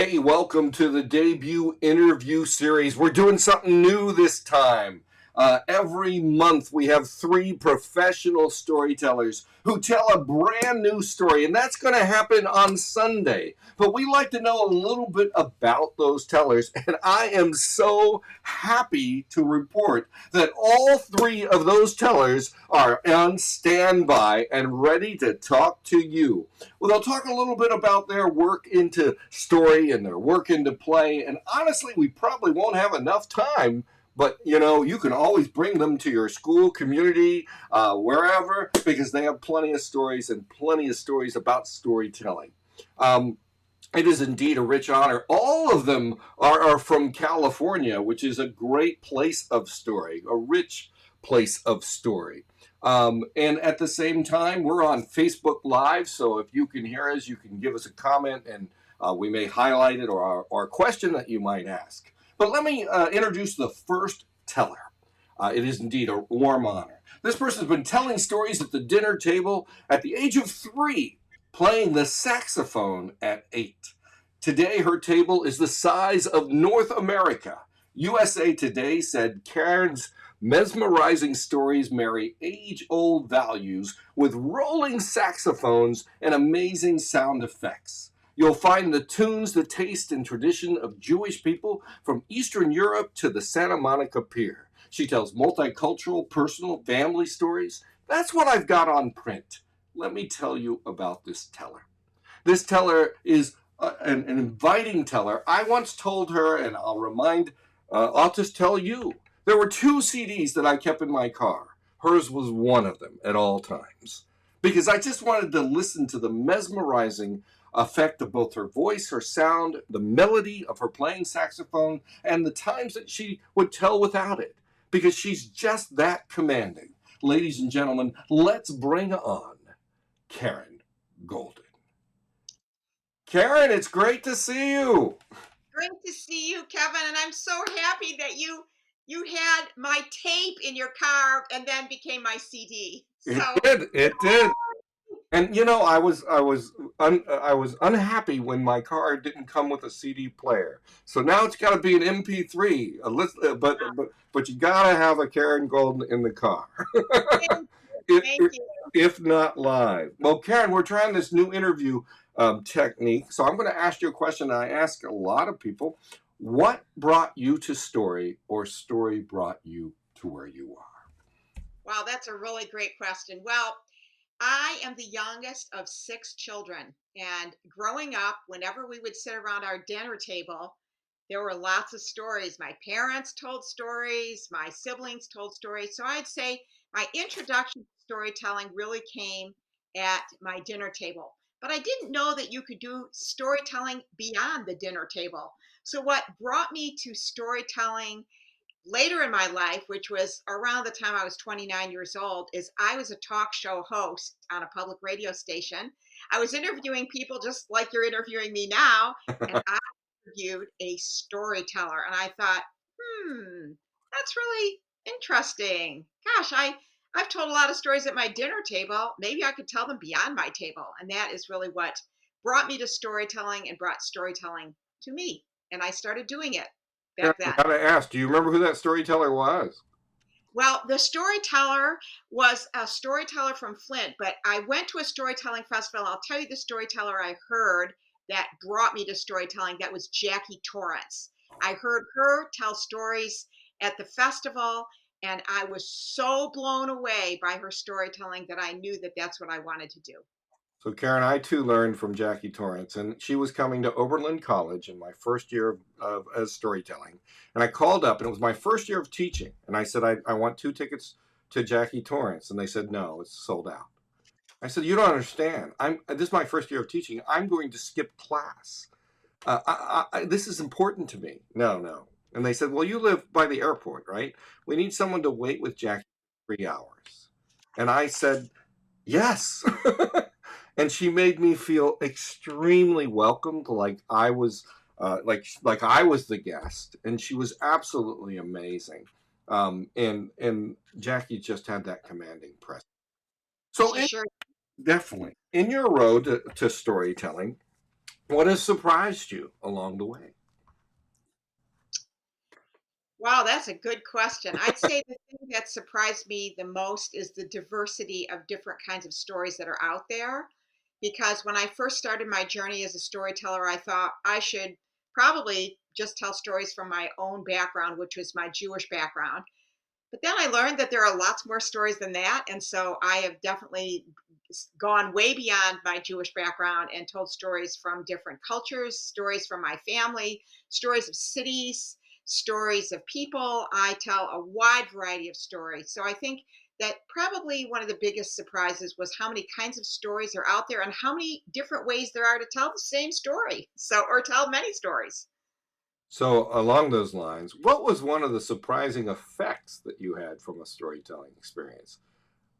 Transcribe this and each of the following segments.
Hey, welcome to the debut interview series. We're doing something new this time. Every month we have three professional storytellers who tell a brand new story, and that's going to happen on Sunday. But we like to know a little bit about those tellers, and I am so happy to report that all three of those tellers are on standby and ready to talk to you. Well, they'll talk a little bit about their work into story and their work into play. And honestly, we probably won't have enough time. But you can always bring them to your school, community, wherever, because they have plenty of stories and plenty of stories about storytelling. It is indeed a rich honor. All of them are from California, which is a great place of story, a rich place of story. And at the same time, we're on Facebook Live, so if you can hear us, you can give us a comment, and we may highlight it or a question that you might ask. But let me introduce the first teller. It is indeed a warm honor. This person's been telling stories at the dinner table at the age of 3, playing the saxophone at 8. Today, her table is the size of North America. USA Today said Karen's mesmerizing stories marry age-old values with rolling saxophones and amazing sound effects. You'll find the tunes, the taste, and tradition of Jewish people from Eastern Europe to the Santa Monica Pier. She tells multicultural, personal, family stories. That's what I've got on print. Let me tell you about this teller. This teller is an inviting teller. I once told her, and I'll just tell you, there were 2 CDs that I kept in my car. Hers was one of them at all times. Because I just wanted to listen to the mesmerizing effect of both her voice, her sound, the melody of her playing saxophone, and the times that she would tell without it. Because she's just that commanding. Ladies and gentlemen, let's bring on Karen Golden. Karen, it's great to see you. Great to see you, Kevin, and I'm so happy that you had my tape in your car and then became my CD. It did. And I was unhappy when my car didn't come with a CD player. So now it's got to be an MP3. But you got to have a Karen Golden in the car. Thank you. If not live. Well, Karen, we're trying this new interview technique. So I'm going to ask you a question I ask a lot of people. What brought you to story, or story brought you to where you are? Wow, that's a really great question. Well, I am the youngest of 6 children, and growing up, whenever we would sit around our dinner table, there were lots of stories. My parents told stories, my siblings told stories. So I'd say my introduction to storytelling really came at my dinner table. But I didn't know that you could do storytelling beyond the dinner table. So what brought me to storytelling later in my life, which was around the time I was 29 years old, is I was a talk show host on a public radio station. I was interviewing people just like you're interviewing me now, and I interviewed a storyteller. And I thought, that's really interesting. Gosh, I've told a lot of stories at my dinner table. Maybe I could tell them beyond my table. And that is really what brought me to storytelling and brought storytelling to me. And I started doing it Yeah, back I then. gotta ask, do you remember who that storyteller was? Well, the storyteller was a storyteller from Flint, but I went to a storytelling festival. I'll tell you the storyteller I heard that brought me to storytelling. That was Jackie Torrance. I heard her tell stories at the festival, and I was so blown away by her storytelling that I knew that that's what I wanted to do. So, Karen, I too learned from Jackie Torrance, and she was coming to Oberlin College in my first year of as storytelling. And I called up, and it was my first year of teaching. And I said, I want 2 tickets to Jackie Torrance. And they said, no, it's sold out. I said, you don't understand. This is my first year of teaching. I'm going to skip class. This is important to me. No. And they said, well, you live by the airport, right? We need someone to wait with Jackie for 3 hours. And I said, yes. And she made me feel extremely welcomed, like I was like I was the guest, and she was absolutely amazing. And Jackie just had that commanding presence. So She sure. definitely in your road to storytelling, What has surprised you along the way? Wow, that's a good question. I'd say the thing that surprised me the most is the diversity of different kinds of stories that are out there. Because when I first started my journey as a storyteller, I thought I should probably just tell stories from my own background, which was my Jewish background. But then I learned that there are lots more stories than that, and so I have definitely gone way beyond my Jewish background and told stories from different cultures, stories from my family, stories of cities, stories of people. I tell a wide variety of stories. So I think that probably one of the biggest surprises was how many kinds of stories are out there and how many different ways there are to tell the same story. So, or tell many stories. So, along those lines, what was one of the surprising effects that you had from a storytelling experience?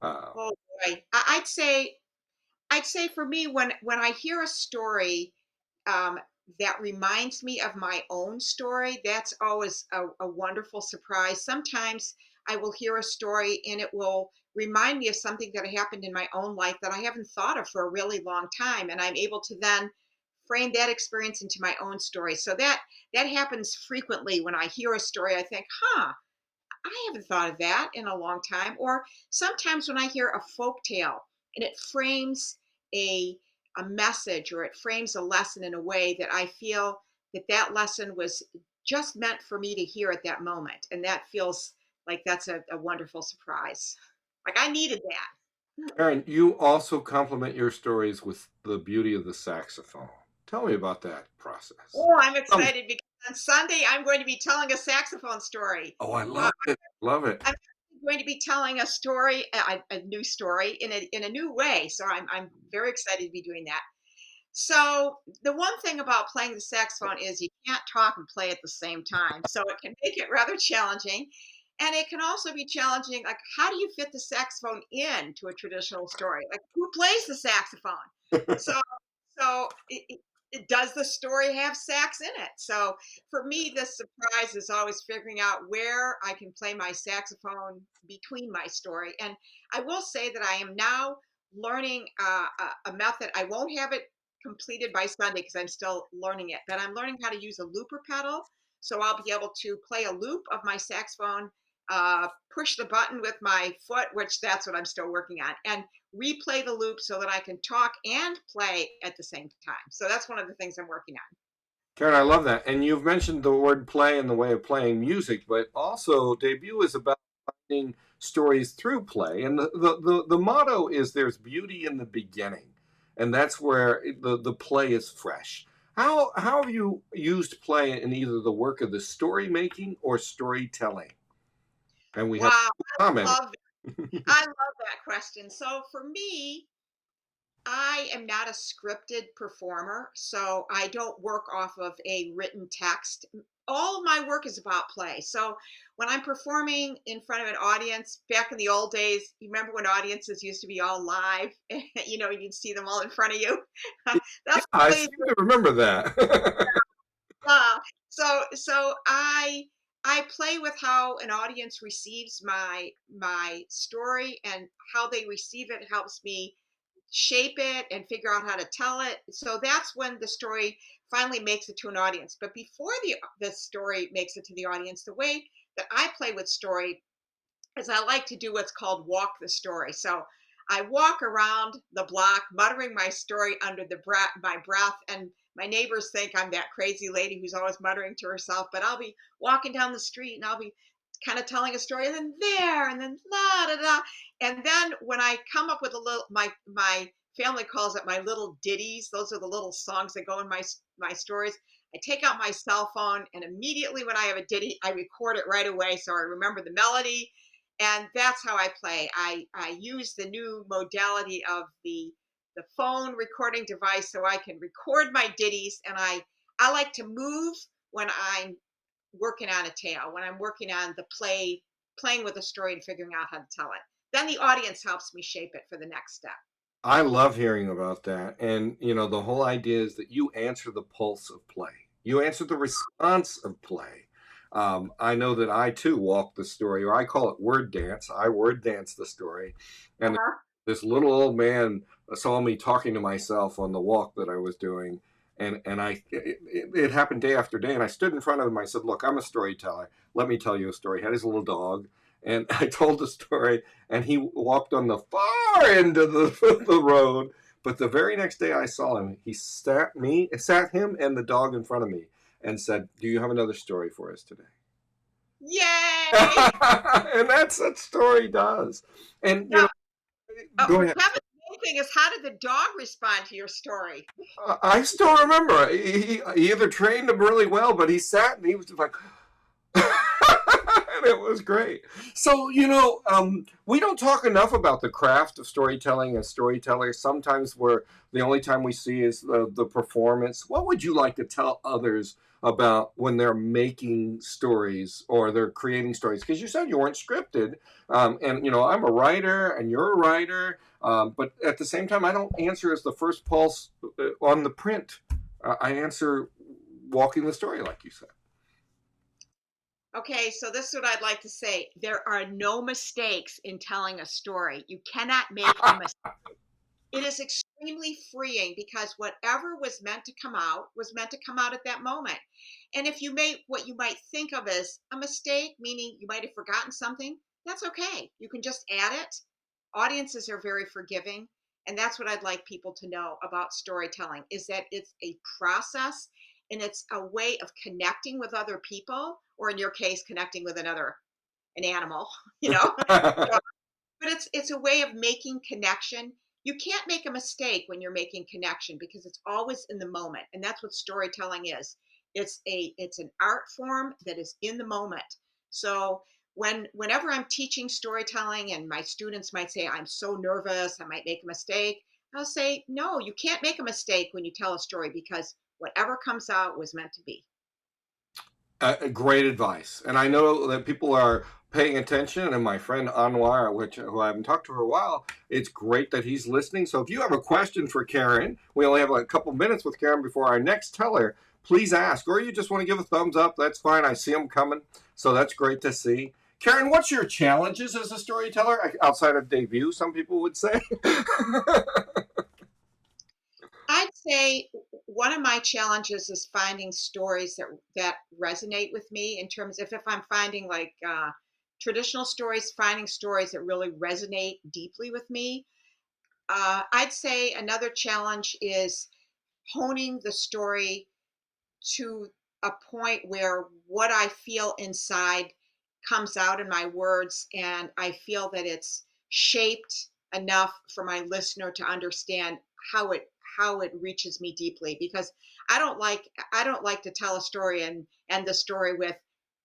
Uh, Oh boy. I'd say for me, when I hear a story um, that reminds me of my own story, that's always a wonderful surprise. Sometimes I will hear a story and it will remind me of something that happened in my own life that I haven't thought of for a really long time, and I'm able to then frame that experience into my own story. So that happens frequently when I hear a story. I think, huh, I haven't thought of that in a long time. Or sometimes when I hear a folk tale and it frames a a message or it frames a lesson in a way that I feel that that lesson was just meant for me to hear at that moment, and that feels like that's a wonderful surprise. Like I needed that. Aaron, you also complement your stories with the beauty of the saxophone. Tell me about that process. Oh, I'm Um, excited because on Sunday I'm going to be telling a saxophone story. oh, I Uh, love it. Love it. I'm actually going to be telling a story, a new story in a new way. So I'm very excited to be doing that. So the one thing about playing the saxophone is you can't talk and play at the same time. So it can make it rather challenging. And it can also be challenging, like how do you fit the saxophone into a traditional story? Like who plays the saxophone? So does the story have sax in it? So for me, the surprise is always figuring out where I can play my saxophone between my story. And I will say that I am now learning a method. I won't have it completed by Sunday because I'm still learning it, but I'm learning how to use a looper pedal. So I'll be able to play a loop of my saxophone, push the button with my foot, which that's what I'm still working on, and replay the loop so that I can talk and play at the same time. So that's one of the things I'm working on. Karen, I love that. And you've mentioned the word play and the way of playing music, but also debut is about finding stories through play. And the motto is there's beauty in the beginning. And that's where the play is fresh. How have you used play in either the work of the story making or storytelling? And we have Wow, commented. I love that question. So for me, I am not a scripted performer, so I don't work off of a written text. All of my work is about play. So when I'm performing in front of an audience, back in the old days, you remember when audiences used to be all live? You'd see them all in front of you. Yeah, That's the I way. seem to remember that. So I play with how an audience receives my story, and how they receive it helps me shape it and figure out how to tell it. So that's when the story finally makes it to an audience. But before the story makes it to the audience, the way that I play with story is I like to do what's called walk the story. So I walk around the block muttering my story under my breath, and my neighbors think I'm that crazy lady who's always muttering to herself. But I'll be walking down the street and I'll be kind of telling a story, and then there, and then la da da, and then when I come up with a little, my family calls it my little ditties. Those are the little songs that go in my stories. I take out my cell phone, and immediately when I have a ditty, I record it right away so I remember the melody, and that's how I play. I use the new modality of the phone recording device so I can record my ditties, and I like to move when I'm working on a tale, when I'm working on the playing with a story and figuring out how to tell it. Then the audience helps me shape it for the next step. I love hearing about that. And, the whole idea is that you answer the pulse of play, you answer the response of play. I know that I too walk the story, or I call it word dance. I word dance the story. And Uh-huh. this little old man saw me talking to myself on the walk that I was doing. It happened day after day, and I stood in front of him. I said, "Look, I'm a storyteller. Let me tell you a story." He had his little dog, and I told the story, and he walked on the far end of the road. But the very next day I saw him, he sat him and the dog in front of me, and said, "Do you have another story for us today?" Yay! And that's what story does. And Now, go ahead. Kevin, the main thing is, how did the dog respond to your story? I still remember. He either trained him really well, but he sat and he was just like, and it was great. So, we don't talk enough about the craft of storytelling and storytellers. Sometimes the only time we see is the performance. What would you like to tell others about when they're making stories or they're creating stories? Because you said you weren't scripted. And, I'm a writer and you're a writer. But at the same time, I don't answer as the first pulse on the print. I answer walking the story, like you said. Okay, so this is what I'd like to say. There are no mistakes in telling a story. You cannot make a mistake. It is extremely freeing because whatever was meant to come out was meant to come out at that moment. And if you make what you might think of as a mistake, meaning you might have forgotten something, that's okay. You can just add it. Audiences are very forgiving. And that's what I'd like people to know about storytelling is that it's a process and it's a way of connecting with other people, or in your case, connecting with an animal, you know. But it's a way of making connection. You can't make a mistake when you're making connection because it's always in the moment, and that's what storytelling is. It's an art form that is in the moment. So whenever I'm teaching storytelling and my students might say, I'm so nervous, I might make a mistake, I'll say, no, you can't make a mistake when you tell a story because whatever comes out was meant to be. Great advice, and I know that people are paying attention. And my friend Anwar, who I haven't talked to for a while, it's great that he's listening. So if you have a question for Karen, we only have like a couple minutes with Karen before our next teller. Please ask, or you just want to give a thumbs up. That's fine. I see them coming, so that's great to see. Karen, what's your challenges as a storyteller outside of debut? Some people would say. I'd say one of my challenges is finding stories that resonate with me in terms of if I'm finding like traditional stories, finding stories that really resonate deeply with me. I'd say another challenge is honing the story to a point where what I feel inside comes out in my words, and I feel that it's shaped enough for my listener to understand how it how it reaches me deeply because I don't like to tell a story and end the story with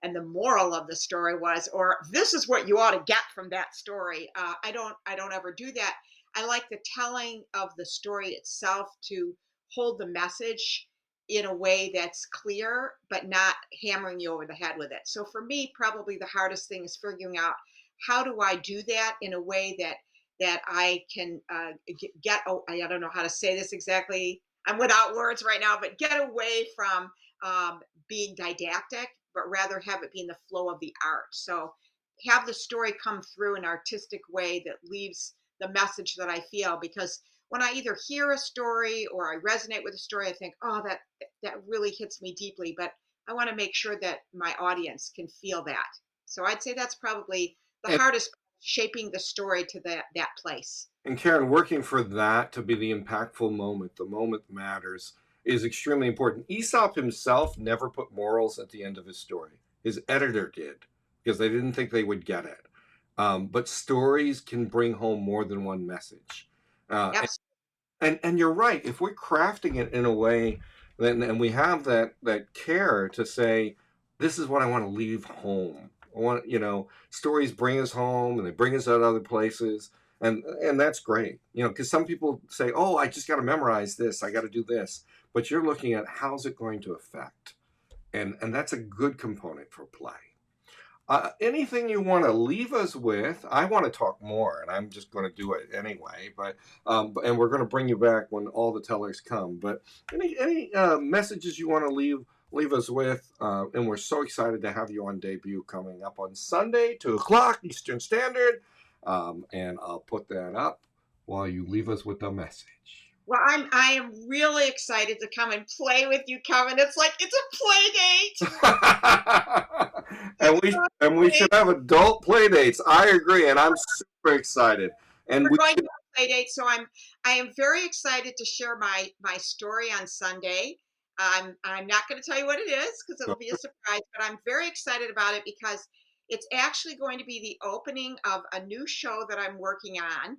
and the moral of the story was or this is what you ought to get from that story. I don't ever do that. I like the telling of the story itself to hold the message in a way that's clear but not hammering you over the head with it. So for me, probably the hardest thing is figuring out how do I do that in a way that I can get. Oh, I don't know how to say this exactly. I'm without words right now, but get away from being didactic, but rather have it be in the flow of the art. So have the story come through an artistic way that leaves the message that I feel because when I either hear a story or I resonate with a story, I think, oh, that really hits me deeply. But I want to make sure that my audience can feel that. So I'd say that's probably the and, hardest shaping the story to that place. and Karen, working for that to be the impactful moment, the moment that matters, is extremely important. Aesop himself never put morals at the end of his story. His editor did because they didn't think they would get it. But stories can bring home more than one message. Yep. And you're right. If we're crafting it in a way, then and we have that care to say, this is what I want to leave home. I want stories bring us home and they bring us out other places, and that's great. Because some people say, oh, I just got to memorize this. I got to do this. But you're looking at how's it going to affect, and that's a good component for play. Anything you want to leave us with? I want to talk more, and I'm just going to do it anyway. But and we're going to bring you back when all the tellers come. But any messages you want to leave us with? And we're so excited to have you on debut coming up on Sunday, 2 o'clock Eastern Standard. And I'll put that up while you leave us with the message. Well, I am really excited to come and play with you, Kevin. It's like it's a play date. and It's we a should have adult play dates. I agree, and I'm super excited. And we're we going to have a play date, so I am very excited to share my story on Sunday. I'm not going to tell you what it is because it'll be a surprise, but I'm very excited about it because it's actually going to be the opening of a new show that I'm working on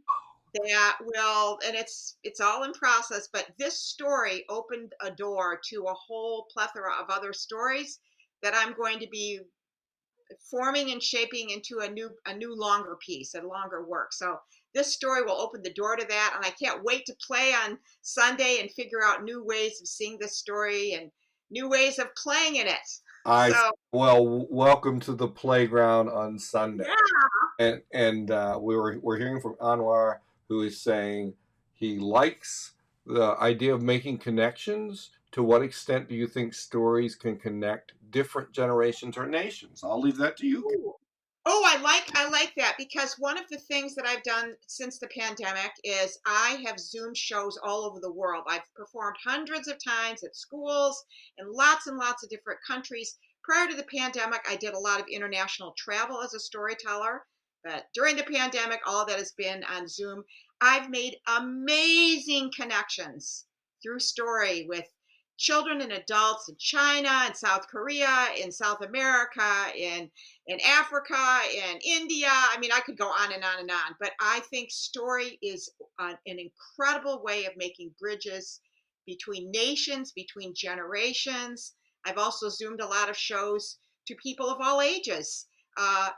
that will, and it's all in process, but this story opened a door to a whole plethora of other stories that I'm going to be forming and shaping into a new longer piece, a longer work. So this story will open the door to that, and I can't wait to play on Sunday and figure out new ways of seeing this story and new ways of playing in it. I So welcome to the playground on Sunday. yeah. And we're hearing from Anwar, who is saying he likes the idea of making connections. To what extent do you think stories can connect different generations or nations? I'll leave that to you. Ooh. Oh, I like that because one of the things that I've done since the pandemic is I have Zoom shows all over the world. I've performed hundreds of times at schools in lots and lots of different countries. Prior to the pandemic, I did a lot of international travel as a storyteller, but during the pandemic, all of that has been on Zoom. I've made amazing connections through story with children and adults in China, in South Korea, in South America, in Africa, in India. I mean, I could go on and on and on, but I think story is an incredible way of making bridges between nations, between generations. I've also Zoomed a lot of shows to people of all ages. Uh,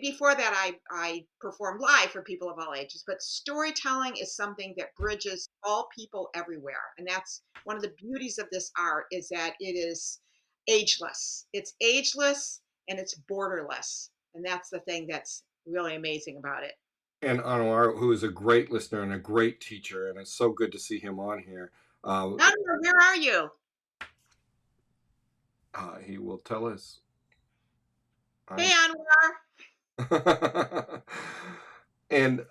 Before that, I performed live for people of all ages, but storytelling is something that bridges all people everywhere. And that's one of the beauties of this art is that it is ageless. It's ageless and it's borderless. And that's the thing that's really amazing about it. And Anwar, who is a great listener and a great teacher, and it's so good to see him on here. Nadia, where are you? He will tell us. Hey, I Anwar. and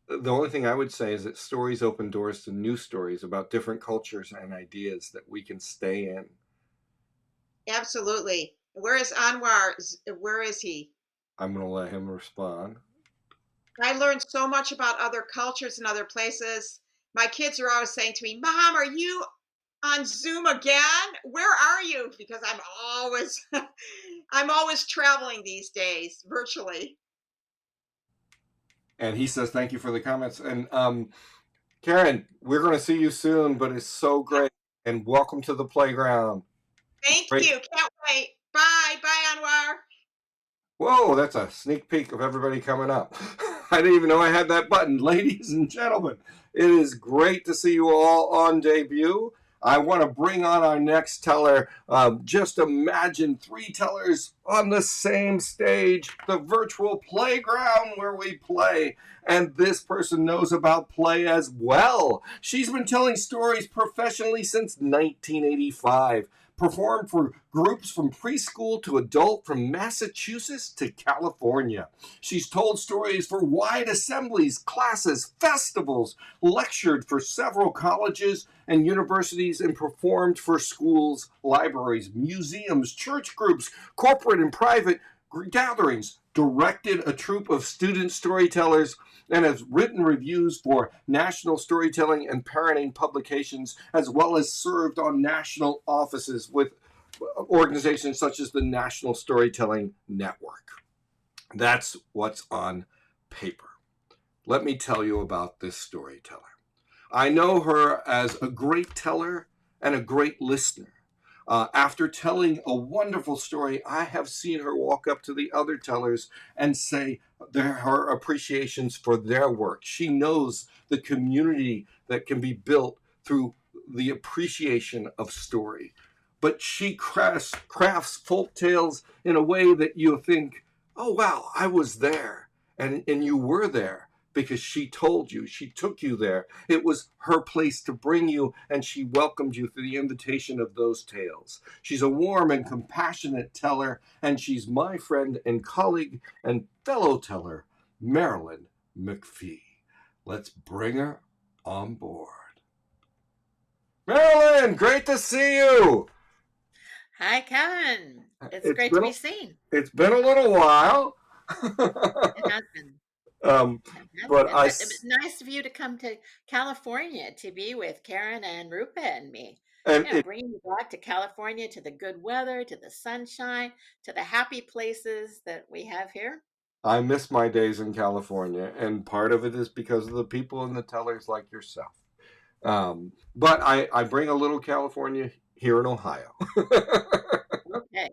the only thing I would say is that stories open doors to new stories about different cultures and ideas that we can stay in. Absolutely. Where is Anwar? Where is he? I'm going to let him respond. I learned so much about other cultures and other places. My kids are always saying to me, Mom, are you on Zoom again? Where are you? Because I'm always I'm always traveling these days virtually. And he says, thank you for the comments. And Karen, we're going to see you soon, but it's so great. And welcome to the playground. Thank Great. you. Can't wait. Bye. Bye, Anwar. Whoa, that's a sneak peek of everybody coming up. I didn't even know I had that button. Ladies and gentlemen, it is great to see you all on debut. I want to bring on our next teller. Just imagine three tellers on the same stage, the virtual playground where we play. And this person knows about play as well. She's been telling stories professionally since 1985. Performed for groups from preschool to adult, from Massachusetts to California. She's told stories for wide assemblies, classes, festivals, lectured for several colleges and universities, and performed for schools, libraries, museums, church groups, corporate and private gatherings, directed a troupe of student storytellers, and has written reviews for national storytelling and parenting publications, as well as served on national offices with organizations such as the National Storytelling Network. That's what's on paper. Let me tell you about this storyteller. I know her as a great teller and a great listener. After telling a wonderful story, I have seen her walk up to the other tellers and say her appreciations for their work. She knows the community that can be built through the appreciation of story. But she crafts folk tales in a way that you think, oh, wow, I was there. And you were there because she told you, she took you there. It was her place to bring you, and she welcomed you through the invitation of those tales. She's a warm and compassionate teller, and she's my friend and colleague and fellow teller, Marilyn McPhee. Let's bring her on board. Marilyn, great to see you. Hi, Kevin. It's It's great to been be seen. it's been a little while. It has been. um, It has but been. I But nice of you to come to California to be with Karen and Roopa and me. and it Bringing you back to California, to the good weather, to the sunshine, to the happy places that we have here. I miss my days in California, and part of it is because of the people and the tellers like yourself. But I bring a little California here in Ohio. Okay.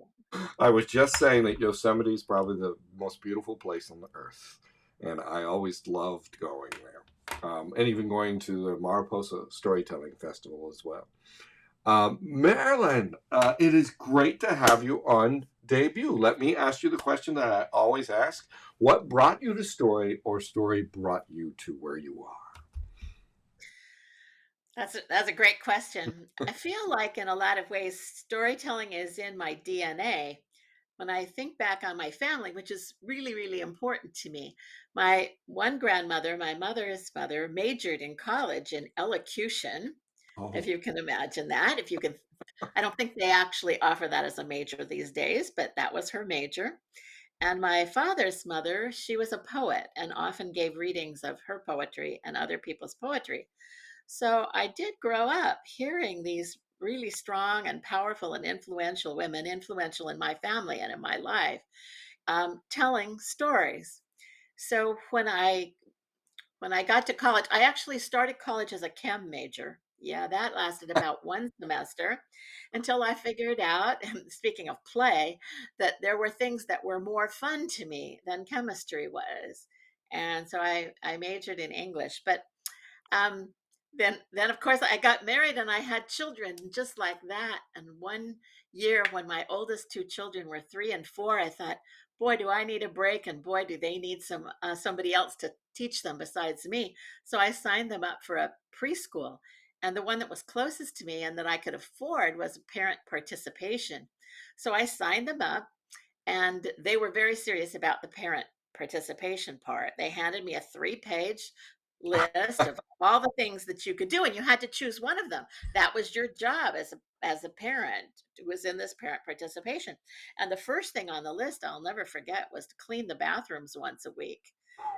I was just saying that Yosemite is probably the most beautiful place on the earth, and I always loved going there, and even going to the Mariposa Storytelling Festival as well. Marilyn, it is great to have you on debut. Let me ask you the question that I always ask: what brought you to story, or story brought you to where you are? That's a great question. I feel like in a lot of ways, storytelling is in my DNA. When I think back on my family, which is really, really important to me, my one grandmother, my mother's mother, majored in college in elocution, if Oh, you can imagine that. If you can, I don't think they actually offer that as a major these days, but that was her major. And my father's mother, she was a poet and often gave readings of her poetry and other people's poetry. So I did grow up hearing these really strong and powerful and influential women, influential in my family and in my life, telling stories. So when I got to college, I actually started college as a chem major. Yeah, that lasted about one semester until I figured out, speaking of play, that there were things that were more fun to me than chemistry was. And so I majored in English. But um, then of course I got married and I had children just like that. And one year when my oldest two children were 3 and 4, I thought, boy, do I need a break, and boy, do they need somebody else to teach them besides me. So I signed them up for a preschool. And the one that was closest to me and that I could afford was parent participation. So I signed them up, and they were very serious about the parent participation part. They handed me a 3-page list of all the things that you could do, and you had to choose one of them. That was your job as a parent who was in this parent participation. And the first thing on the list I'll never forget was to clean the bathrooms once a week.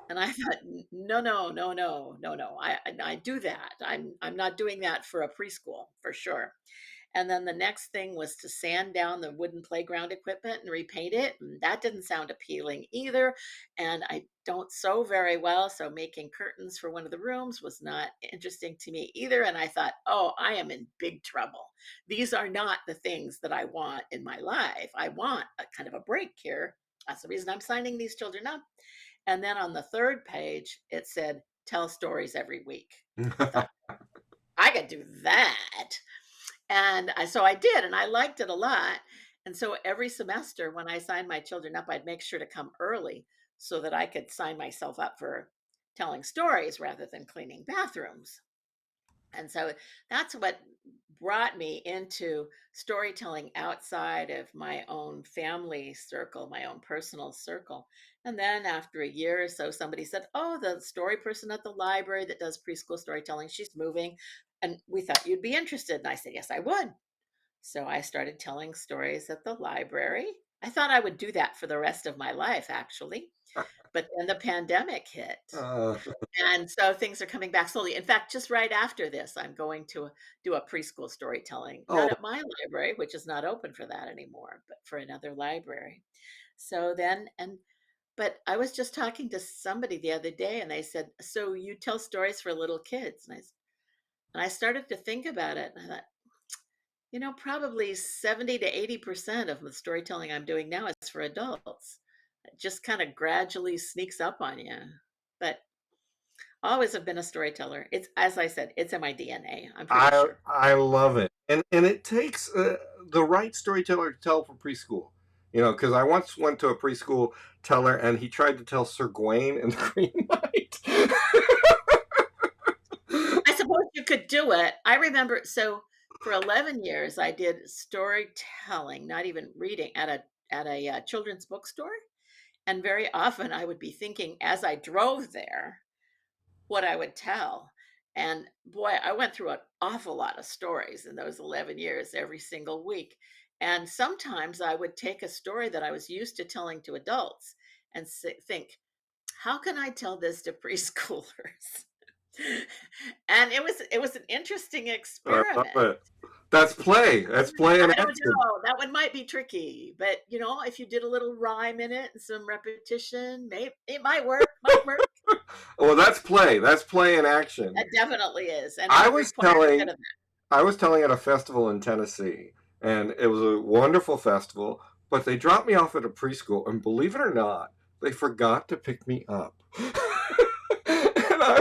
And I thought, no, no, no, no, no, no. I do that. I'm not doing that for a preschool for sure. And then the next thing was to sand down the wooden playground equipment and repaint it. And that didn't sound appealing either. And I don't sew very well. So making curtains for one of the rooms was not interesting to me either. And I thought, oh, I am in big trouble. These are not the things that I want in my life. I want a kind of a break here. That's the reason I'm signing these children up. And then on the third page, it said, tell stories every week. I thought, I could do that. And so I did, and I liked it a lot. And so every semester when I signed my children up, I'd make sure to come early so that I could sign myself up for telling stories rather than cleaning bathrooms. And so that's what brought me into storytelling outside of my own family circle, my own personal circle. And then after a year or so, somebody said, oh, the story person at the library that does preschool storytelling, she's moving. And we thought you'd be interested. And I said, yes, I would. So I started telling stories at the library. I thought I would do that for the rest of my life, actually. But then the pandemic hit. uh, And so things are coming back slowly. In fact, just right after this, I'm going to do a preschool storytelling, oh, not at my library, which is not open for that anymore, but for another library. So then, but I was just talking to somebody the other day and they said, so you tell stories for little kids? And I started to think about it. And I thought, probably 70 to 80% of the storytelling I'm doing now is for adults. It just kind of gradually sneaks up on you. But always have been a storyteller. It's, as I said, it's in my DNA. I'm pretty sure. I love it, and it takes the right storyteller to tell for preschool. Because I once went to a preschool teller, and he tried to tell Sir Gawain and the Green Knight. I suppose you could do it. I remember, so for 11 years, I did storytelling, not even reading, at a children's bookstore. And very often I would be thinking as I drove there what I would tell. And boy, I went through an awful lot of stories in those 11 years every single week. And sometimes I would take a story that I was used to telling to adults and think, how can I tell this to preschoolers? And it was an interesting I love experiment. it. That's play. That's play in I don't action. know, that one might be tricky, but, if you did a little rhyme in it and some repetition, it might work. Well, that's play. That's play in action. That definitely is, and I it was requires a bit telling of I was telling at a festival in Tennessee, and it was a wonderful festival, but they dropped me off at a preschool, and believe it or not, they forgot to pick me up. And I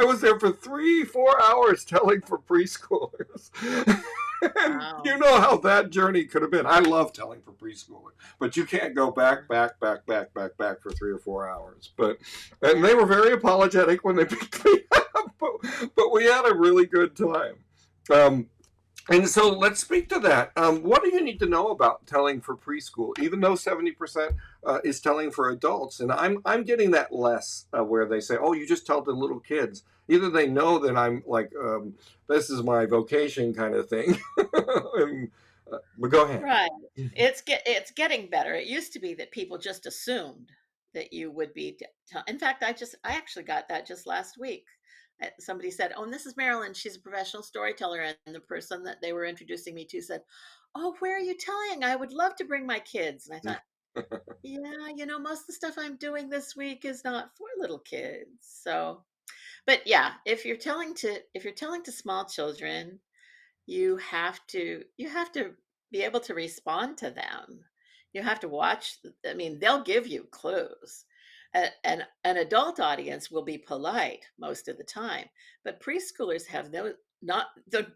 was there for 3-4 hours telling for preschoolers. And wow. you know how that journey could have been. I love telling for preschoolers, but you can't go back, back, back, back, back, back for 3 or 4 hours. And they Yeah. were very apologetic when they picked me up, but we had a really good time. Um, and so let's speak to that. What do you need to know about telling for preschool? Even though 70% is telling for adults, and I'm getting that less where they say, "Oh, you just tell the little kids." Either they know that I'm like, this is my vocation kind of thing. and, but go ahead. Right. It's getting better. It used to be that people just assumed that you would be in fact, I actually got that just last week. Somebody said, "Oh, and this is Marilyn. She's a professional storyteller." And the person that they were introducing me to said, "Oh, where are you telling? I would love to bring my kids." And I thought, "Yeah, most of the stuff I'm doing this week is not for little kids." So, but yeah, if you're telling to small children, you have to be able to respond to them. You have to watch. I mean, they'll give you clues. An adult audience will be polite most of the time, but preschoolers have no not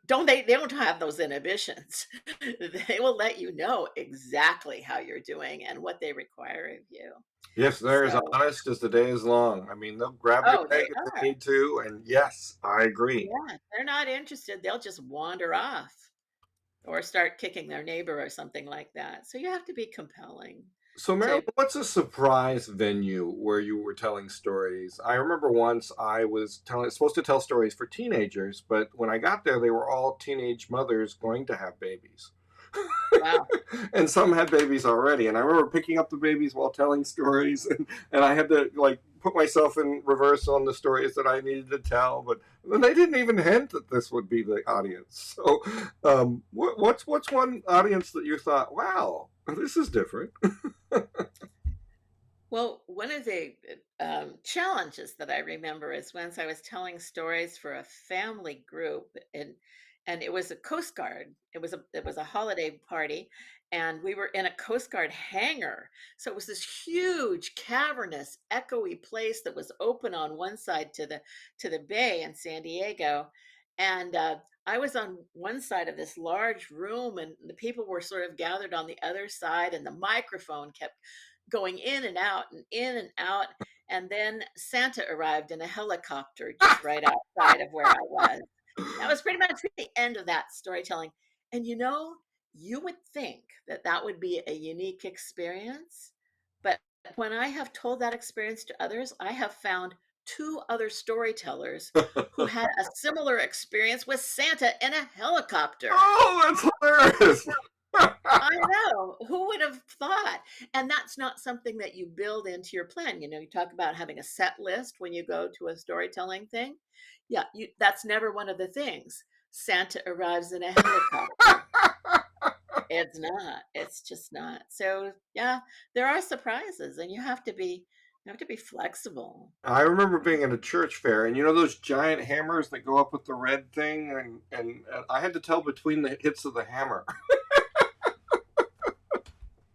don't they don't have those inhibitions. They will let you know exactly how you're doing and what they require of you. Yes, they're as So, honest as the day is long. I mean, they'll grab your oh, they leg if they are. need to, and yes, I agree. Yeah, they're not interested. They'll just wander off or start kicking their neighbor or something like that. So you have to be compelling So, Marilyn, to what's a surprise venue where you were telling stories? I remember once I was supposed to tell stories for teenagers, but when I got there, they were all teenage mothers going to have babies. wow. And some had babies already. And I remember picking up the babies while telling stories, and I had to like put myself in reverse on the stories that I needed to tell. But they didn't even hint that this would be the audience. So, what's one audience that you thought, wow, this is different? Well, one of the challenges that I remember is once I was telling stories for a family group, and it was a Coast Guard. It was a holiday party, and we were in a Coast Guard hangar. So it was this huge, cavernous, echoey place that was open on one side to the bay in San Diego, and I was on one side of this large room, and the people were sort of gathered on the other side, and the microphone kept going in and out and in and out. And then Santa arrived in a helicopter just right outside of where I was. That was pretty much the end of that storytelling. And you would think that that would be a unique experience. But when I have told that experience to others, I have found two other storytellers who had a similar experience with Santa in a helicopter. Oh, that's hilarious. I know. Who would have thought? And that's not something that you build into your plan. You talk about having a set list when you go to a storytelling thing. Yeah, that's never one of the things. Santa arrives in a helicopter. It's not. It's just not. So, yeah, there are surprises and you have to be flexible. I remember being at a church fair, and you know those giant hammers that go up with the red thing, and I had to tell between the hits of the hammer.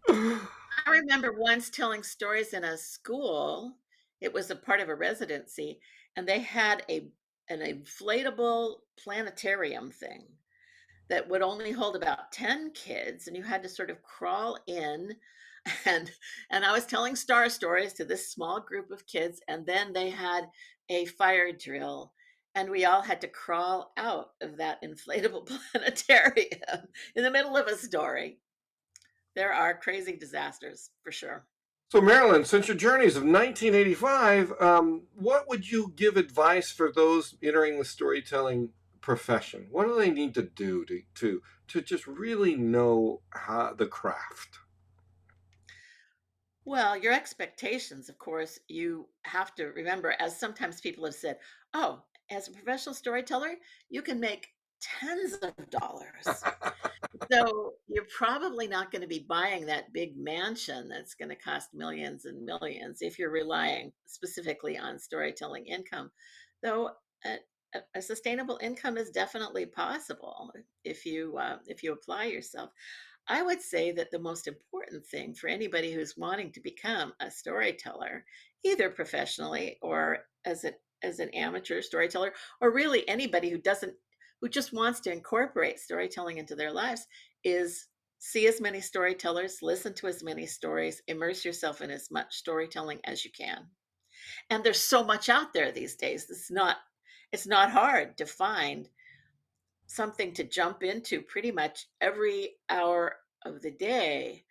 I remember once telling stories in a school. It was a part of a residency, and they had an inflatable planetarium thing that would only hold about 10 kids, and you had to sort of crawl in, and I was telling star stories to this small group of kids, and then they had a fire drill, and we all had to crawl out of that inflatable planetarium in the middle of a story. There are crazy disasters for sure. So, Marilyn, since your journeys of 1985, what would you give advice for those entering the storytelling profession? What do they need to do to just really know how the craft? Well, your expectations, of course, you have to remember, as sometimes people have said, oh, as a professional storyteller, you can make tens of dollars. So you're probably not going to be buying that big mansion that's going to cost millions and millions if you're relying specifically on storytelling income. Though a, a sustainable income is definitely possible if you apply yourself. I would say that the most important thing for anybody who's wanting to become a storyteller, either professionally or as an amateur storyteller, or really anybody who just wants to incorporate storytelling into their lives, is see as many storytellers, listen to as many stories, immerse yourself in as much storytelling as you can. And there's so much out there these days. It's not hard to find something to jump into pretty much every hour of the day.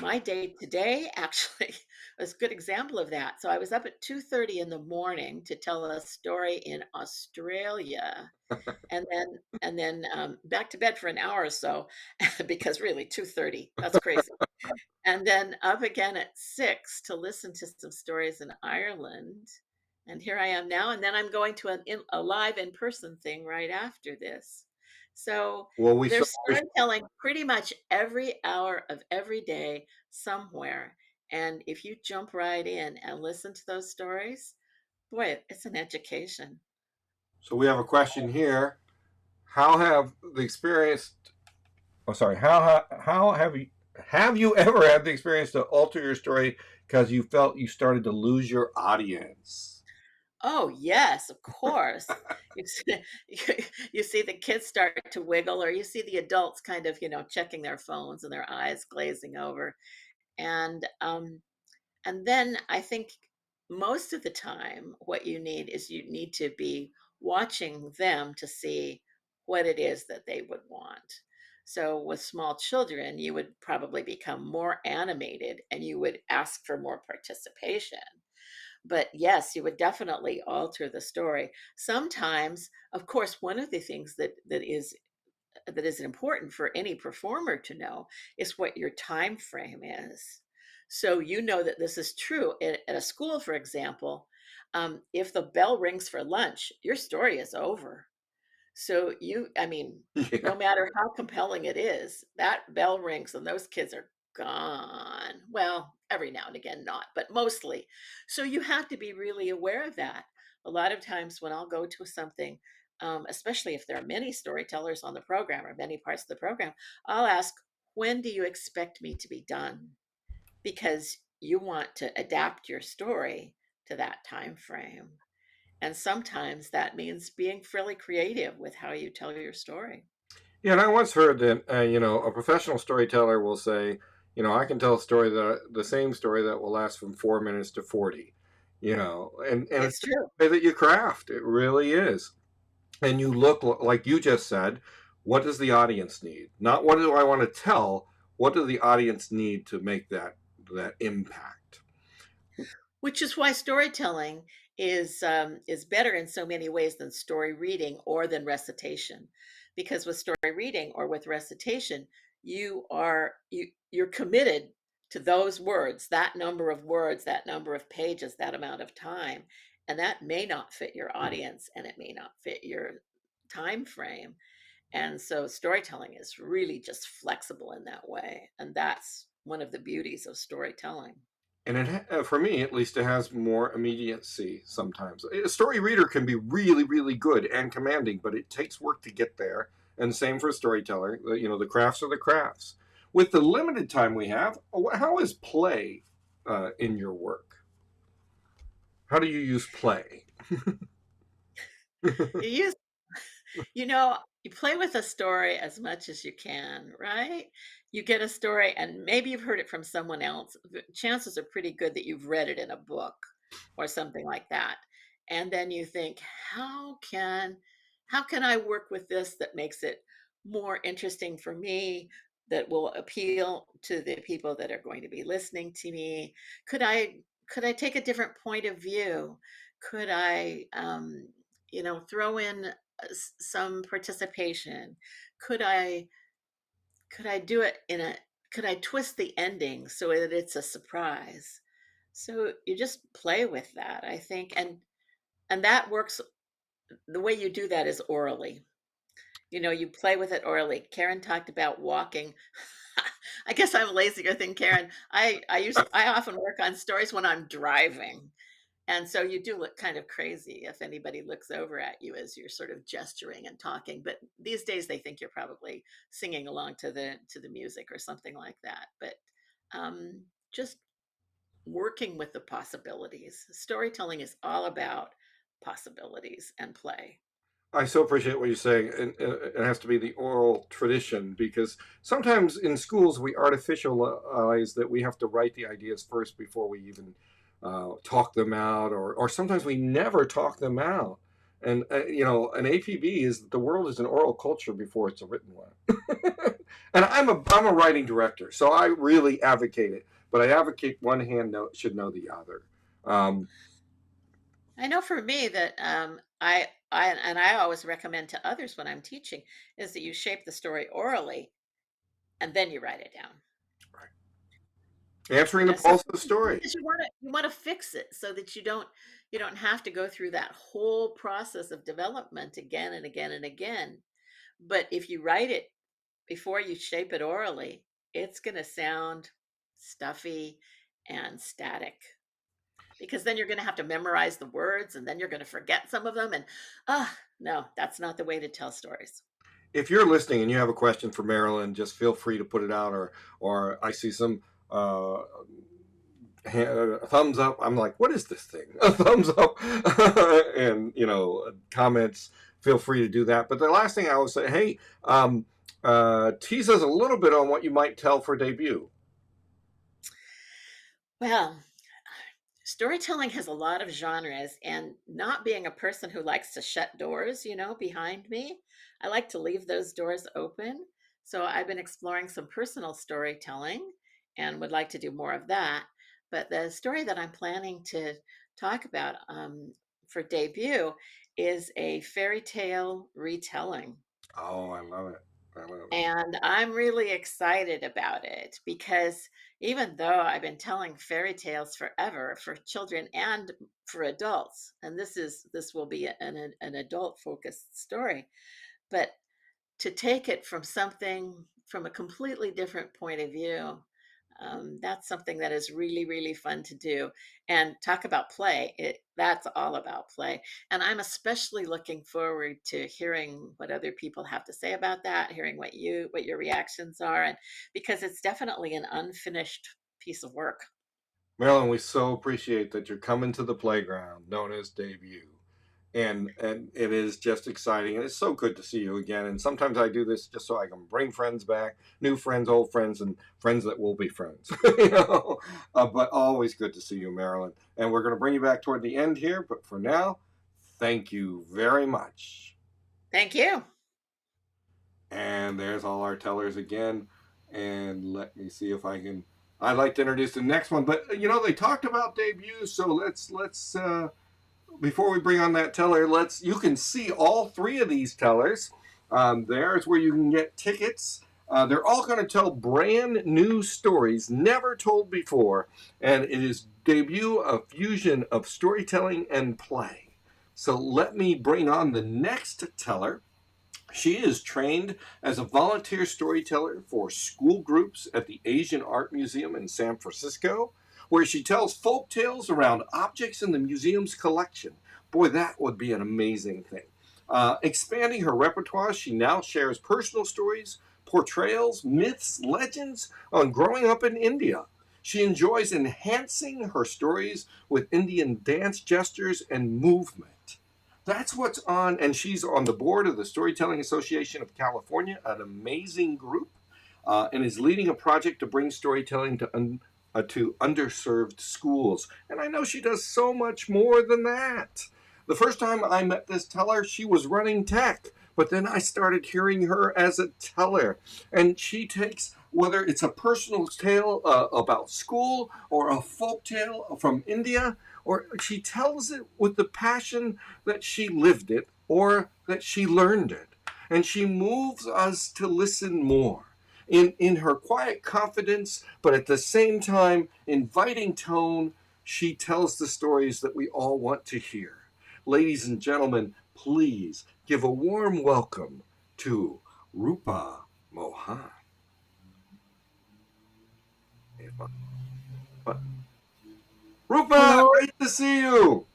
My day today actually was a good example of that. So I was up at 2:30 in the morning to tell a story in Australia, and then back to bed for an hour or so because really 2:30, that's crazy. And then up again at 6 to listen to some stories in Ireland. And here I am now, and then I'm going to a live in-person thing right after this. So Well, we saw. there's storytelling pretty much every hour of every day somewhere. And if you jump right in and listen to those stories, boy, it's an education. So we have a question here. How have the experience? Oh, sorry. How have you ever had the experience to alter your story because you felt you started to lose your audience? Oh, yes, of course. You see, you see the kids start to wiggle, or you see the adults kind of, checking their phones and their eyes glazing over. And then I think most of the time, what you need to be watching them to see what it is that they would want. So with small children, you would probably become more animated and you would ask for more participation. But yes, you would definitely alter the story. Sometimes, of course, one of the things that is important for any performer to know is what your time frame is. So you know that this is true at a school, for example. If the bell rings for lunch, your story is over. So I mean, no Yeah. matter how compelling it is, that bell rings and those kids are gone. Well, every now and again, not, but mostly. So you have to be really aware of that. A lot of times when I'll go to something, especially if there are many storytellers on the program or many parts of the program, I'll ask, when do you expect me to be done? Because you want to adapt your story to that time frame. And sometimes that means being fairly creative with how you tell your story. Yeah, and I once heard that a professional storyteller will say, I can tell a story the same story that will last from 4 minutes to 40. And it's It's true. the way that you craft. It really is. And you look like you just said. What does the audience need? Not what do I want to tell. What do the audience need to make that impact? Which is why storytelling is better in so many ways than story reading or than recitation. Because with story reading or with recitation, you're committed to those words, that number of pages, that amount of time, and that may not fit your audience and it may not fit your time frame. And so storytelling is really just flexible in that way. And that's one of the beauties of storytelling. And for me at least, it has more immediacy sometimes. A story reader can be really, really good and commanding, but it takes work to get there. And same for a storyteller. The crafts are the crafts. With the limited time we have, how is play in your work? How do you use play? You use You know, you play with a story as much as you can, right? You get a story and maybe you've heard it from someone else. Chances are pretty good that you've read it in a book or something like that. And then you think, how can how can I work with this that makes it more interesting for me, that will appeal to the people that are going to be listening to me? Could I take a different point of view? Could I, throw in some participation? Could I could I do it in a could I twist the ending so that it's a surprise? So you just play with that, I think, and that works. The way you do that is orally. You play with it orally. Karen talked about walking. I guess I'm lazier than Karen. I often work on stories when I'm driving. And so you do look kind of crazy if anybody looks over at you as you're sort of gesturing and talking. But these days they think you're probably singing along to the music or something like that. But just working with the possibilities. Storytelling is all about possibilities and play. I so appreciate what you're saying, and it has to be the oral tradition, because sometimes in schools we artificialize that we have to write the ideas first before we even talk them out, or sometimes we never talk them out. And an APB is that the world is an oral culture before it's a written one. And I'm a writing director, so I really advocate it. But I advocate one hand should know the other. Um, I know for me that I always recommend to others when I'm teaching is that you shape the story orally and then you write it down. Answering the So pulse of the story. because you want to fix it so that you don't have to go through that whole process of development again and again and again. But if you write it before you shape it orally, it's going to sound stuffy and static because then you're going to have to memorize the words and then you're going to forget some of them. And no, that's not the way to tell stories. If you're listening and you have a question for Marilyn, just feel free to put it out, or I see some thumbs up. I'm like, what is this thing? A thumbs up, and comments. Feel free to do that. But the last thing I would say, hey, tease us a little bit on what you might tell for debut. Well, storytelling has a lot of genres, and not being a person who likes to shut doors, behind me, I like to leave those doors open. So I've been exploring some personal storytelling and would like to do more of that. But the story that I'm planning to talk about for debut is a fairy tale retelling. Oh, I love it. I love it. And I'm really excited about it because even though I've been telling fairy tales forever for children and for adults, and this will be an adult focused story, but to take it from a completely different point of view, that's something that is really, really fun to do. And talk about play, that's all about play. And I'm especially looking forward to hearing what other people have to say about that, hearing what your reactions are, and because it's definitely an unfinished piece of work. Marilyn, we so appreciate that you're coming to the playground known as debut. And it is just exciting, and it's so good to see you again. And sometimes I do this just so I can bring friends back, new friends, old friends, and friends that will be friends. But always good to see you, Marilyn. And we're going to bring you back toward the end here, but for now, thank you very much. Thank you. And there's all our tellers again. And let me see if I can. I'd like to introduce the next one, but they talked about debuts, so let's before we bring on that teller, you can see all three of these tellers. There's where you can get tickets. They're all going to tell brand new stories never told before, and it is debut a fusion of storytelling and play. So let me bring on the next teller. She is trained as a volunteer storyteller for school groups at the Asian Art Museum in San Francisco, where she tells folk tales around objects in the museum's collection. Boy, that would be an amazing thing. Expanding her repertoire, she now shares personal stories, portrayals, myths, legends on growing up in India. She enjoys enhancing her stories with Indian dance gestures and movement. That's what's on, and she's on the board of the Storytelling Association of California, an amazing group, and is leading a project to bring storytelling to underserved schools. And I know she does so much more than that. The first time I met this teller, she was running tech, But then I started hearing her as a teller, and she takes, whether it's a personal tale about school or a folk tale from India, or she tells it with the passion that she lived it or that she learned it. And she moves us to listen more in her quiet confidence, but at the same time, inviting tone. She tells the stories that we all want to hear. Ladies and gentlemen, please give a warm welcome to Roopa Mohan. Roopa, Hello, great to see you.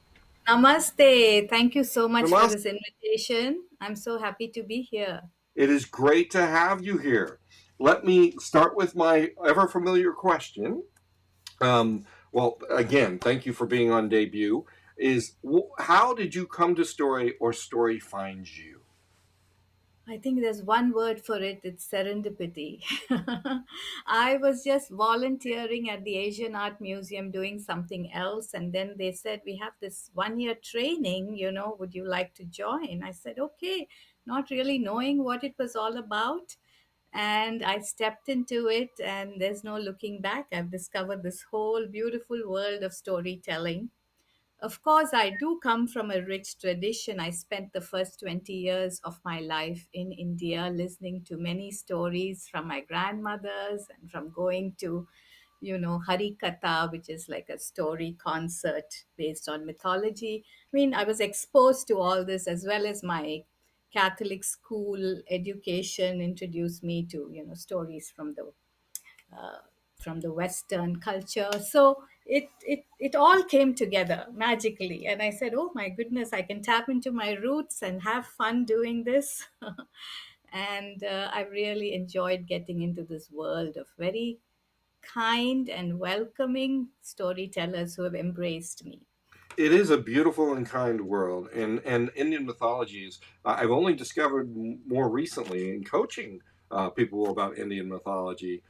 namaste. Thank you so much for Namaste. this invitation. I'm so happy to be here. It is great to have you here. Let me start with my ever familiar question. Well, again, thank you for being on debut. How did you come to story or story find you? I think there's one word for it, it's serendipity. I was just volunteering at the Asian Art Museum doing something else, and then they said, we have this 1 year training, would you like to join? I said, okay, not really knowing what it was all about. And I stepped into it, and there's no looking back. I've discovered this whole beautiful world of storytelling. Of course, I do come from a rich tradition. I spent the first 20 years of my life in India listening to many stories from my grandmothers and from going to, Hari Katha, which is like a story concert based on mythology. I mean, I was exposed to all this as well as my Catholic school education introduced me to, stories from the Western culture. So it all came together magically, and I said, "Oh my goodness, I can tap into my roots and have fun doing this." And I really enjoyed getting into this world of very kind and welcoming storytellers who have embraced me. It is a beautiful and kind world, and Indian mythologies. I've only discovered more recently in coaching people about Indian mythology.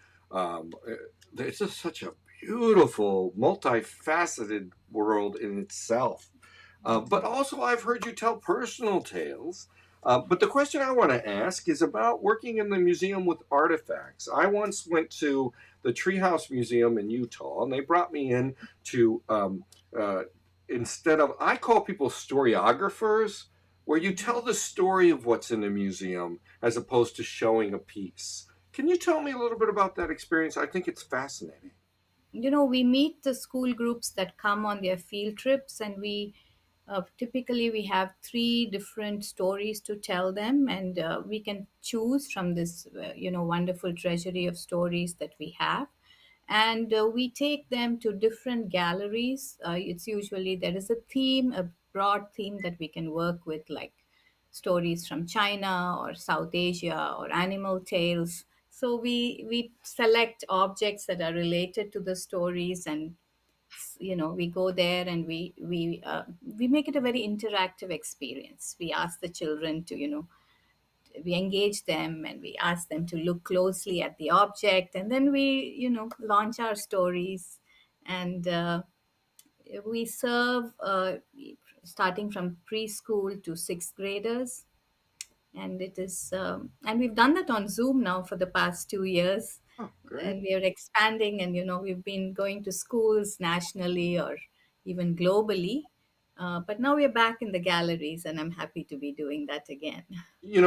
It's just such a beautiful, multifaceted world in itself. But also, I've heard you tell personal tales. But the question I want to ask is about working in the museum with artifacts. I once went to the Treehouse Museum in Utah, and they brought me in to uh, instead of, I call people storyographers, where you tell the story of what's in the museum as opposed to showing a piece. Can you tell me a little bit about that experience? I think it's fascinating. We meet the school groups that come on their field trips, and we typically we have three different stories to tell them, and we can choose from this wonderful treasury of stories that we have. And we take them to different galleries. It's usually there is a theme, a broad theme that we can work with, like stories from China or South Asia or animal tales. So we select objects that are related to the stories, and we go there, and we make it a very interactive experience. We ask the children to we engage them, and we ask them to look closely at the object, and then we launch our stories. And we serve starting from preschool to sixth graders, and it is and we've done that on Zoom now for the past 2 years, Oh, great. and we are expanding, and we've been going to schools nationally or even globally, but now we're back in the galleries, and I'm happy to be doing that again.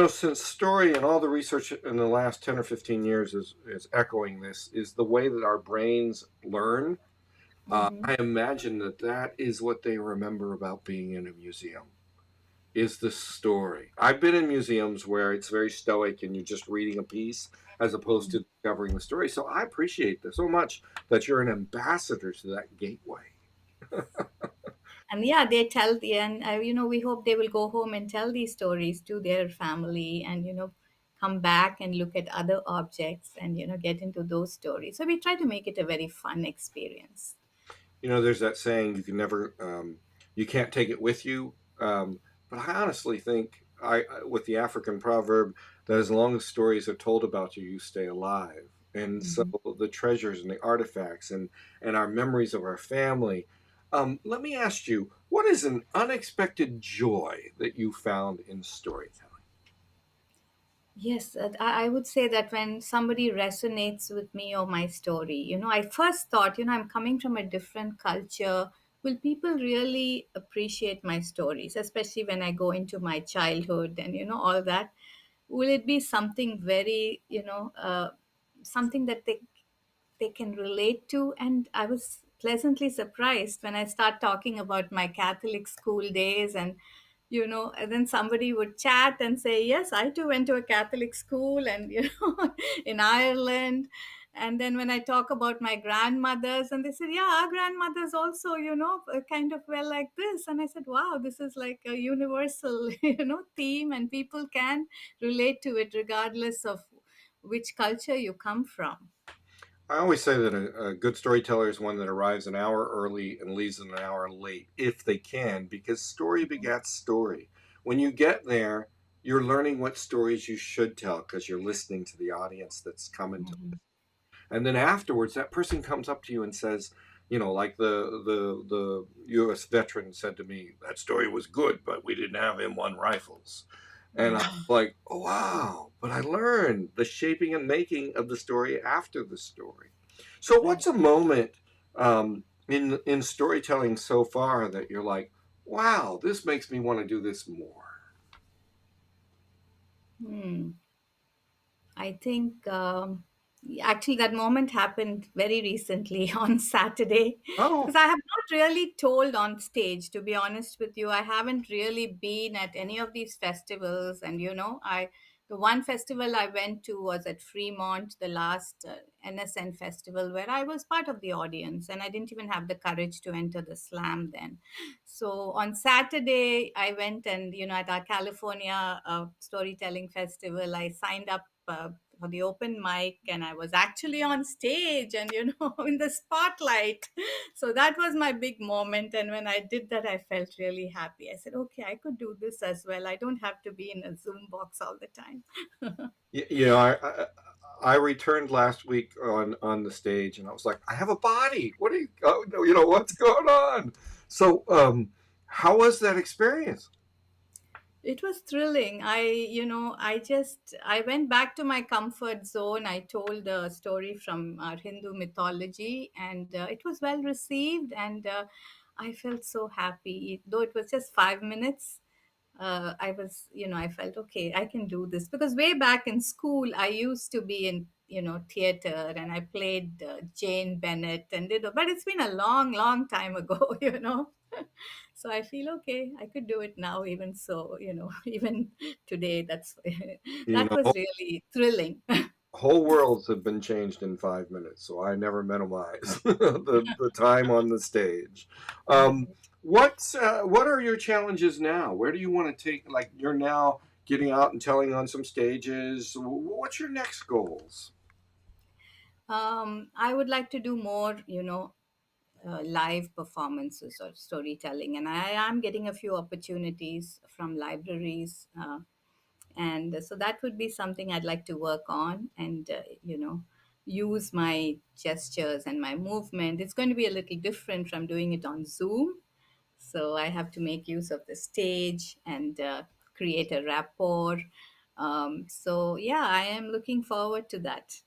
Since story and all the research in the last 10 or 15 years is echoing this, is the way that our brains learn. Hmm. I imagine that is what they remember about being in a museum, is the story. I've been in museums where it's very stoic and you're just reading a piece as opposed to discovering the story. So I appreciate this so much that you're an ambassador to that gateway. And yeah, they tell the and we hope they will go home and tell these stories to their family, and come back and look at other objects, and get into those stories. So we try to make it a very fun experience. There's that saying, you can't take it with you. But I honestly think, with the African proverb, that as long as stories are told about you, you stay alive. And so Mhm. the treasures and the artifacts and our memories of our family. Let me ask you, what is an unexpected joy that you found in storytelling? Yes, I would say that when somebody resonates with me or my story, I first thought, I'm coming from a different culture. Will people really appreciate my stories, especially when I go into my childhood and, all that? Will it be something very, something that they can relate to? And I was pleasantly surprised when I start talking about my Catholic school days, and then somebody would chat and say, yes, I too went to a Catholic school, and in Ireland. And then when I talk about my grandmothers, and they said, yeah, our grandmothers also, kind of well like this. And I said, wow, this is like a universal theme, and people can relate to it regardless of which culture you come from. I always say that a good storyteller is one that arrives an hour early and leaves an hour late if they can, because story begats story. When you get there, you're learning what stories you should tell because you're listening to the audience that's coming to. Mhm. And then afterwards, that person comes up to you and says, like the U.S. veteran said to me, that story was good, but we didn't have M1 rifles. And I'm Mhm. like, oh, wow, but I learned the shaping and making of the story after the story. So, Right. what's a moment in storytelling so far that you're like, wow, this makes me want to do this more? Hmm. I think actually that moment happened very recently on Saturday, Oh, because I have not really told on stage, to be honest with you. I haven't really been at any of these festivals, and the one festival I went to was at Fremont, the last NSN festival, where I was part of the audience, and I didn't even have the courage to enter the slam then. So on Saturday, I went, and at our California storytelling festival, I signed up for the open mic, and I was actually on stage and in the spotlight. So that was my big moment, and when I did that, I felt really happy. I said, okay, I could do this as well. I don't have to be in a Zoom box all the time. you know, I returned last week on the stage, and I was like, I have a body. What are you? Oh, no, what's going on? So, how was that experience? It was thrilling. I went back to my comfort zone. I told a story from our Hindu mythology, and it was well received. And I felt so happy, though it was just 5 minutes. I felt okay, I can do this, because way back in school, I used to be in, theater, and I played Jane Bennett, and but it's been a long, long time ago, So I feel okay, I could do it now, even so, even today. You that know, was really thrilling. whole worlds have been changed in 5 minutes, so I never minimize the time on the stage. Um, Right. what are your challenges now? Where do you want to take? Like, you're now getting out and telling on some stages. What's your next goals? I would like to do more, live performances or storytelling, and I am getting a few opportunities from libraries, and so that would be something I'd like to work on, and use my gestures and my movement. It's going to be a little different from doing it on Zoom, so I have to make use of the stage and create a rapport. So yeah, I am looking forward to that.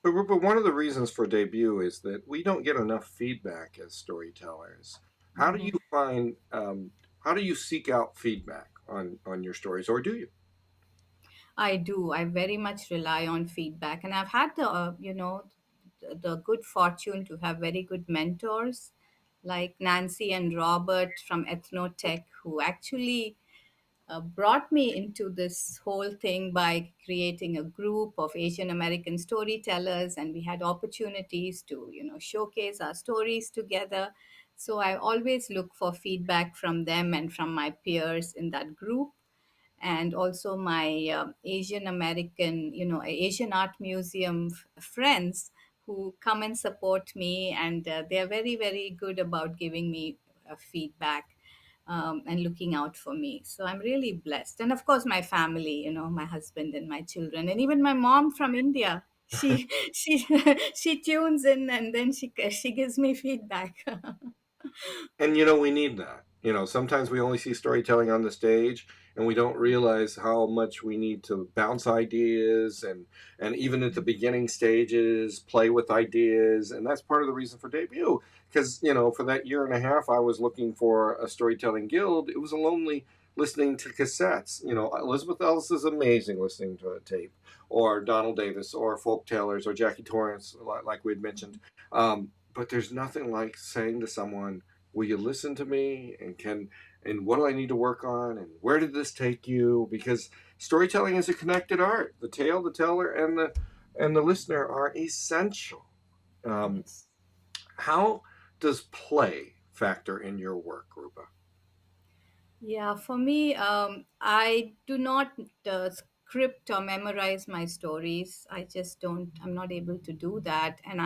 But one of the reasons for debut is that we don't get enough feedback as storytellers. How do you Mhm. find? How do you seek out feedback on your stories, or do you? I do. I very much rely on feedback, and I've had the good fortune to have very good mentors like Nancy and Robert from Ethnotech, who actually brought me into this whole thing by creating a group of Asian American storytellers, and we had opportunities to showcase our stories together. So I always look for feedback from them and from my peers in that group, and also my Asian American, Asian Art Museum friends who come and support me, and they are very, very good about giving me feedback, and looking out for me. So I'm really blessed. And of course, my family, my husband and my children, and even my mom from India. She she tunes in, and then she gives me feedback. And we need that. Sometimes we only see storytelling on the stage, and we don't realize how much we need to bounce ideas, and even at the beginning stages play with ideas. And that's part of the reason for debut, because for that year and a half I was looking for a storytelling guild. It was a lonely listening to cassettes. Elizabeth Ellis is amazing listening to a tape, or Donald Davis, or Folk Tellers, or Jackie Torrance, like we'd mentioned. But there's nothing like saying to someone, will you listen to me, and what do I need to work on, and where did this take you? Because storytelling is a connected art. The tale, the teller, and the listener are essential. um, Yes. how does play factor in your work, Rupa? Yeah, for me, I do not script or memorize my stories. I just don't, I'm not able to do that. And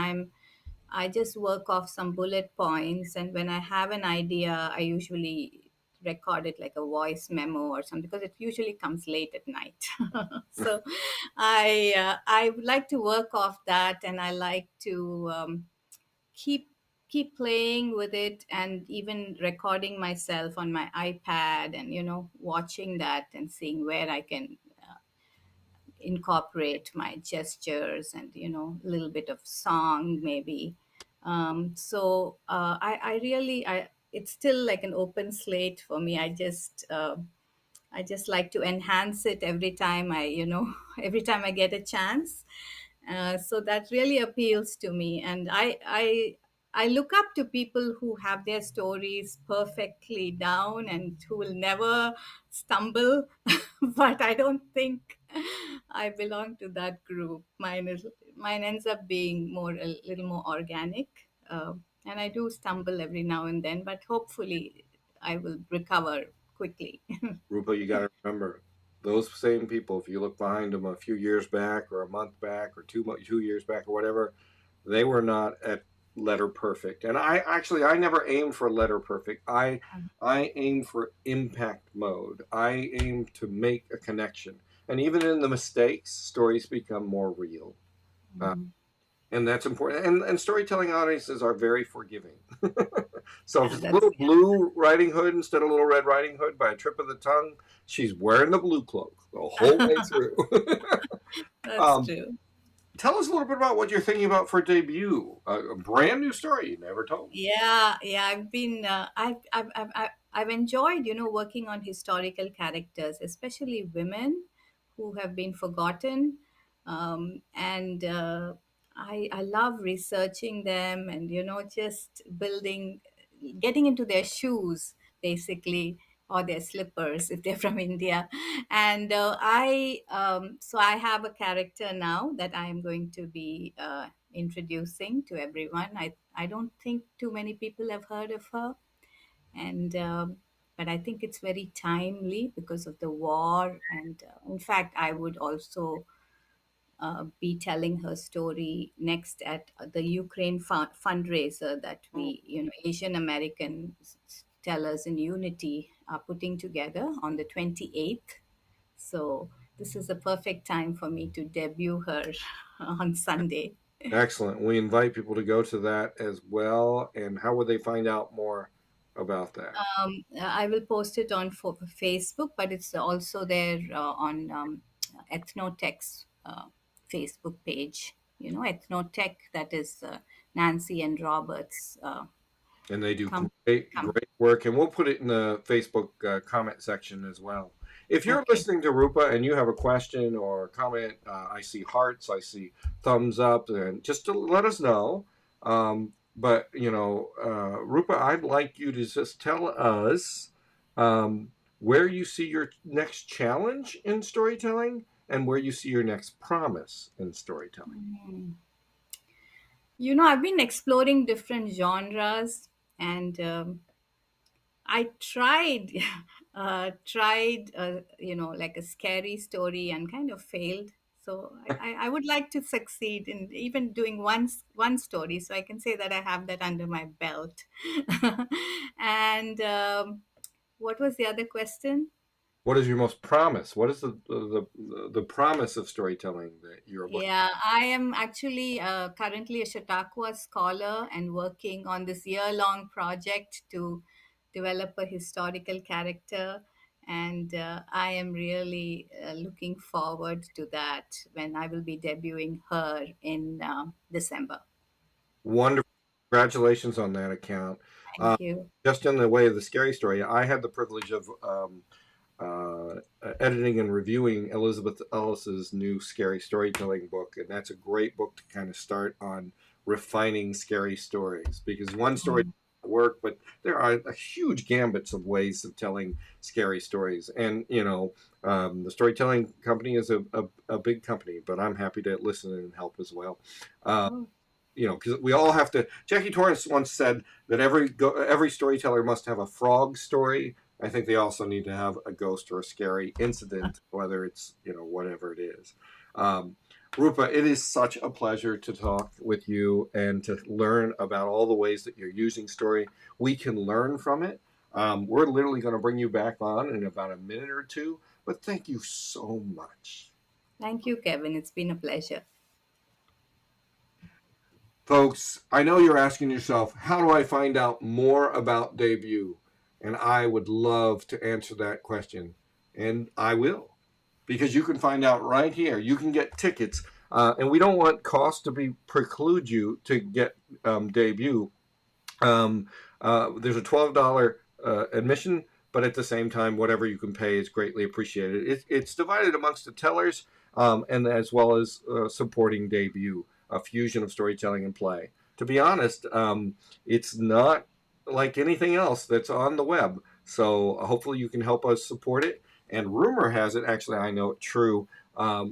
I just work off some bullet points. And when I have an idea, I usually record it like a voice memo or something, because it usually comes late at night. So I would like to work off that, and I like to keep keep playing with it, and even recording myself on my iPad, and watching that and seeing where I can incorporate my gestures, and a little bit of song maybe. I really, I it's still like an open slate for me. I just like to enhance it every time every time I get a chance. So that really appeals to me, and I look up to people who have their stories perfectly down and who will never stumble. But I don't think I belong to that group. Mine ends up being a little more organic, and I do stumble every now and then, but hopefully I will recover quickly. Rupa, you got to remember, those same people, if you look behind them a few years back, or a month back, or 2 years back, or whatever, they were not at letter perfect. And I never aimed for letter perfect. I aim for impact mode. I aim to make a connection. And even in the mistakes, stories become more real. Uh, Mhm. and that's important. And storytelling audiences are very forgiving. So if Yeah, it's that's Little Blue Riding Hood instead of Little Red Riding Hood by a trip of the tongue, she's wearing the blue cloak the whole way through. that's um, true. tell us a little bit about what you're thinking about for debut. A brand new story you never told. Yeah, yeah. I've enjoyed, working on historical characters, especially women who have been forgotten, and I love researching them, and just getting into their shoes, basically, or their slippers if they're from India. And I have a character now that I am going to be introducing to everyone. I don't think too many people have heard of her, and but I think it's very timely because of the war. And in fact, I would also be telling her story next at the Ukraine fundraiser that Asian American tellers in Unity are putting together on the 28th. So this is a perfect time for me to debut her on Sunday. Excellent. We invite people to go to that as well. And how would they find out more about that? I will post it on Facebook, but it's also there on Ethnotech's Facebook page. Ethnotech, that is Nancy and Robert's And they do com- great, com- great work. And we'll put it in the Facebook comment section as well. If you're Okay. listening to Rupa and you have a question or a comment, I see hearts, I see thumbs up, and just to let us know. But Rupa, I'd like you to just tell us where you see your next challenge in storytelling, and where you see your next promise in storytelling. Mm. I've been exploring different genres, and I tried, like a scary story, and kind of failed. So I would like to succeed in even doing one story, so I can say that I have that under my belt. And what was the other question? What is your most promise? What is the promise of storytelling that you're looking? Yeah, I am actually currently a Chautauqua scholar and working on this year-long project to develop a historical character. And I am really looking forward to that when I will be debuting her in December. Wonderful. Congratulations on that account. Thank you. Just in the way of the scary story, I had the privilege of uh, editing and reviewing Elizabeth Ellis's new scary storytelling book, and that's a great book to kind of start on refining scary stories, because one story Mm. doesn't work, but there are a huge gambits of ways of telling scary stories. And the storytelling company is a big company, but I'm happy to listen and help as well. Uh, Oh, because we all have to. Jackie Torrance once said that every storyteller must have a frog story. I think they also need to have a ghost or a scary incident, whether it's whatever it is. Um, Roopa, it is such a pleasure to talk with you and to learn about all the ways that you're using story. We can learn from it. We're literally going to bring you back on in about a minute or two, but thank you so much. thank you, Kevin. It's been a pleasure. Folks, I know you're asking yourself, how do I find out more about Debut? And I would love to answer that question. And I will, because you can find out right here. You can get tickets. And we don't want cost to preclude you to get Debut. There's a $12 admission, but at the same time, whatever you can pay is greatly appreciated. It's divided amongst the tellers, and as well as supporting Debut, a fusion of storytelling and play. To be honest, it's not like anything else that's on the web. So hopefully you can help us support it. And rumor has it, actually, I know it true.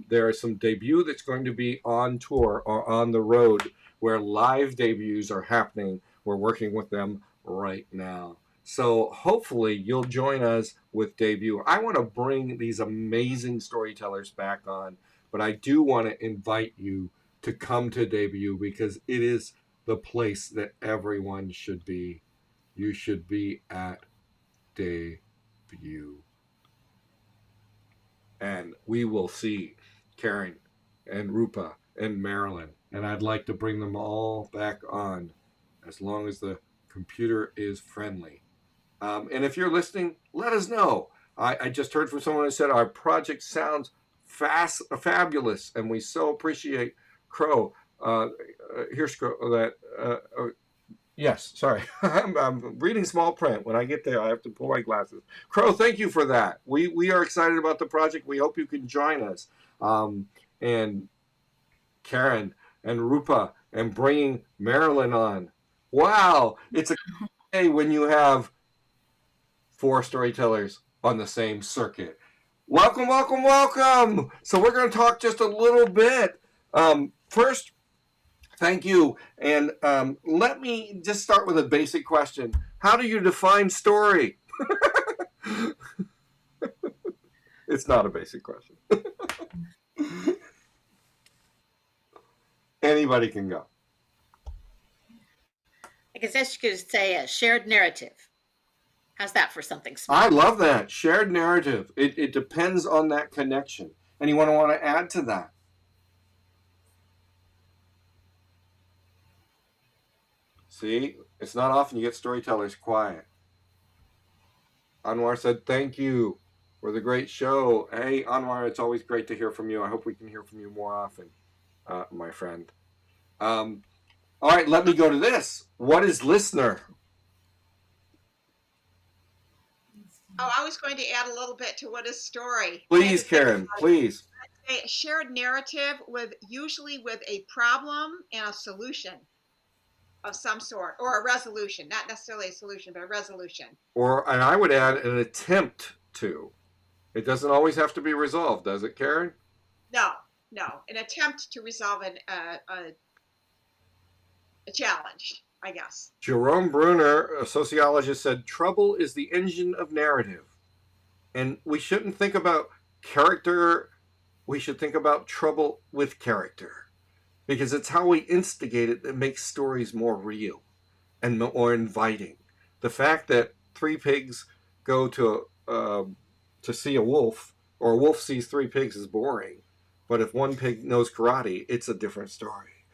There is some Debut that's going to be on tour or on the road where live debuts are happening. We're working with them right now. So hopefully you'll join us with Debut. I want to bring these amazing storytellers back on, but I do want to invite you to come to Debut, because it is the place that everyone should be. You should be at Debut. And we will see Karen and Roopa and Marilyn. And I'd like to bring them all back on as long as the computer is friendly. And if you're listening, let us know. I just heard from someone who said our project sounds fabulous, and we so appreciate Crow. Here's Crow. Yes, sorry. I'm reading small print. When I get there, I have to pull my glasses. Crow, thank you for that. We are excited about the project. We hope you can join us. And Karen and Roopa and bringing Marilyn on. Wow, it's a day when you have 4 storytellers on the same circuit. Welcome, welcome, welcome. So we're going to talk just a little bit. First, thank you. And let me just start with a basic question. How do you define story? It's not a basic question. Anybody can go. I guess you could say a shared narrative. How's that for something small? I love that. Shared narrative. It depends on that connection. Anyone want to add to that? See, it's not often you get storytellers quiet. Anwar said, thank you for the great show. Hey, Anwar, it's always great to hear from you. I hope we can hear from you more often, my friend. All right, let me go to this. What is listener? Oh, I was going to add a little bit to what is story. Please, Karen, please. A shared narrative usually with a problem and a solution of some sort, or a resolution, not necessarily a solution, but a resolution. And I would add an attempt to. It doesn't always have to be resolved, does it, Karen? No, an attempt to resolve a challenge, I guess. Jerome Bruner, a sociologist, said trouble is the engine of narrative. And we shouldn't think about character, we should think about trouble with character. Because it's how we instigate it that makes stories more real and more inviting. The fact that 3 pigs go to see a wolf, or a wolf sees 3 pigs, is boring. But if 1 pig knows karate, it's a different story.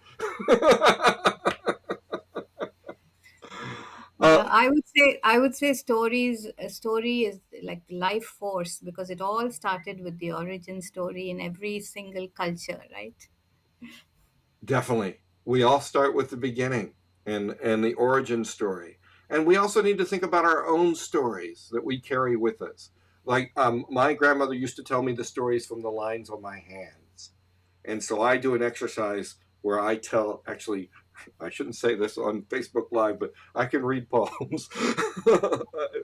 Uh, Yeah, I would say stories. A story is like the life force because it all started with the origin story in every single culture, right? Definitely. We all start with the beginning and the origin story. And we also need to think about our own stories that we carry with us. Like my grandmother used to tell me the stories from the lines on my hands. And so I do an exercise where I tell, actually, I shouldn't say this on Facebook Live, but I can read poems,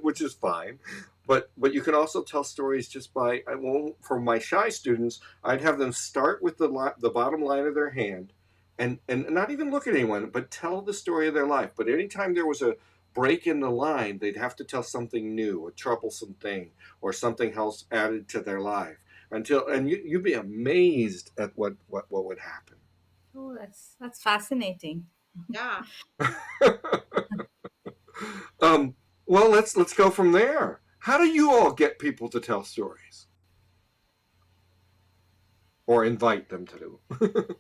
which is fine. But you can also tell stories just by, I won't, for my shy students, I'd have them start with the bottom line of their hand and not even look at anyone, but tell the story of their life. But anytime there was a break in the line, they'd have to tell something new, a troublesome thing, or something else added to their life until and you'd be amazed at what would happen. Oh, that's fascinating. Yeah. um, well, let's go from there. How do you all get people to tell stories or invite them to do?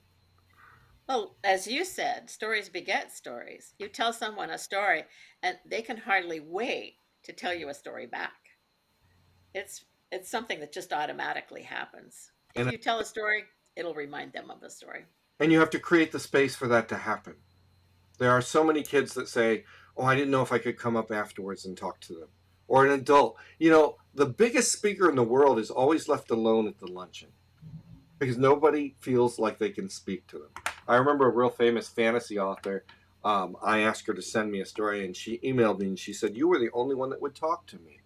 Well, as you said, stories beget stories. You tell someone a story, and they can hardly wait to tell you a story back. It's something that just automatically happens. If and you tell a story, it'll remind them of the story. and you have to create the space for that to happen. There are so many kids that say, "Oh, I didn't know if I could come up afterwards and talk to them." Or an adult, the biggest speaker in the world is always left alone at the luncheon because nobody feels like they can speak to them. I remember a real famous fantasy author. I asked her to send me a story, and she emailed me and she said, "You were the only one that would talk to me."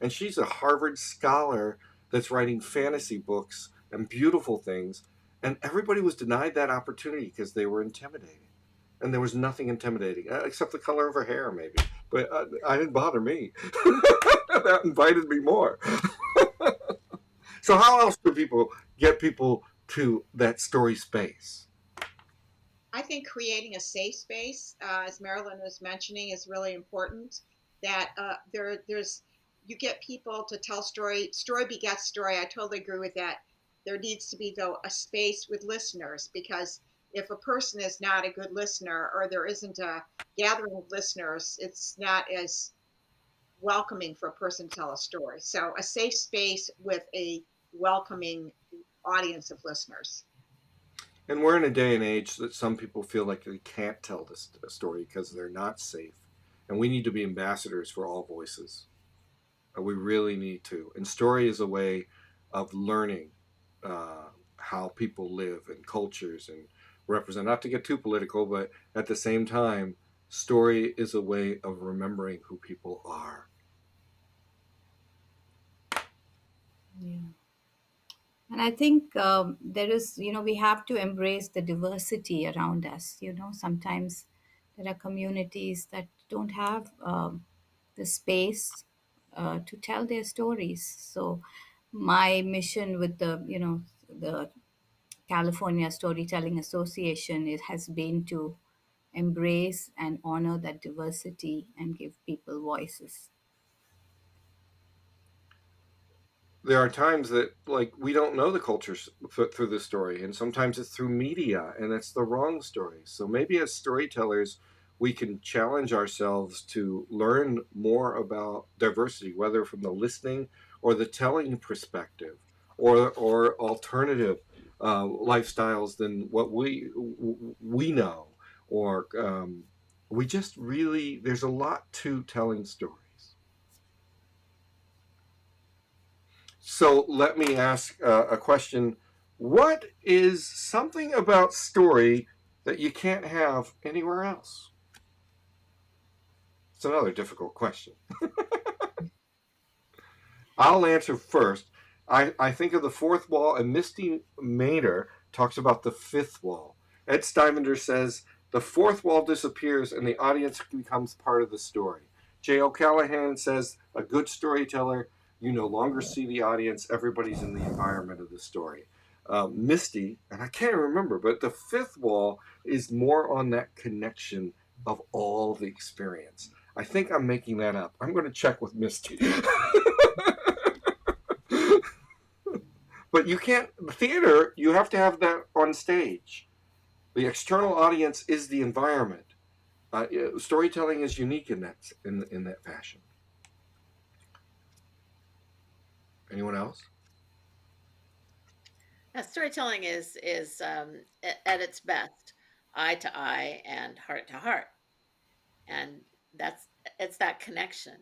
And she's a Harvard scholar that's writing fantasy books and beautiful things. And everybody was denied that opportunity because they were intimidating. And there was nothing intimidating except the color of her hair, maybe. But I didn't bother me. That invited me more. So, how else do people get people to that story space? I think creating a safe space, as Marilyn was mentioning, is really important. That there's you get people to tell story. Story begets story. I totally agree with that. There needs to be though a space with listeners because if a person is not a good listener or there isn't a gathering of listeners, it's not as welcoming for a person to tell a story. So a safe space with a welcoming audience of listeners. And we're in a day and age that some people feel like they can't tell this story because they're not safe. And we need to be ambassadors for all voices. We really need to. And story is a way of learning how people live and cultures and represent. Not to get too political, but at the same time, story is a way of remembering who people are. Yeah. And I think there is, we have to embrace the diversity around us. Sometimes there are communities that don't have the space to tell their stories. So, my mission with the California Storytelling Association has been to embrace and honor that diversity and give people voices. There are times that like we don't know the cultures through the story, and sometimes it's through media and it's the wrong story. So maybe as storytellers we can challenge ourselves to learn more about diversity, whether from the listening or the telling perspective or alternative lifestyles than what we know, or we just really, there's a lot to telling stories. So let me ask a question. What is something about story that you can't have anywhere else? It's another difficult question. I'll answer first. I think of the fourth wall, and Misty Mater talks about the fifth wall. Ed Stuyvesant says the fourth wall disappears and the audience becomes part of the story. J. O'Callahan says a good storyteller, you no longer see the audience, everybody's in the environment of the story. Misty, and I can't remember, but the fifth wall is more on that connection of all the experience. I think I'm making that up. I'm going to check with Misty. But you can't, theater, you have to have that on stage. The external audience is the environment. Storytelling is unique in that fashion. Anyone else? Storytelling is at its best eye to eye and heart to heart, and that's it's that connection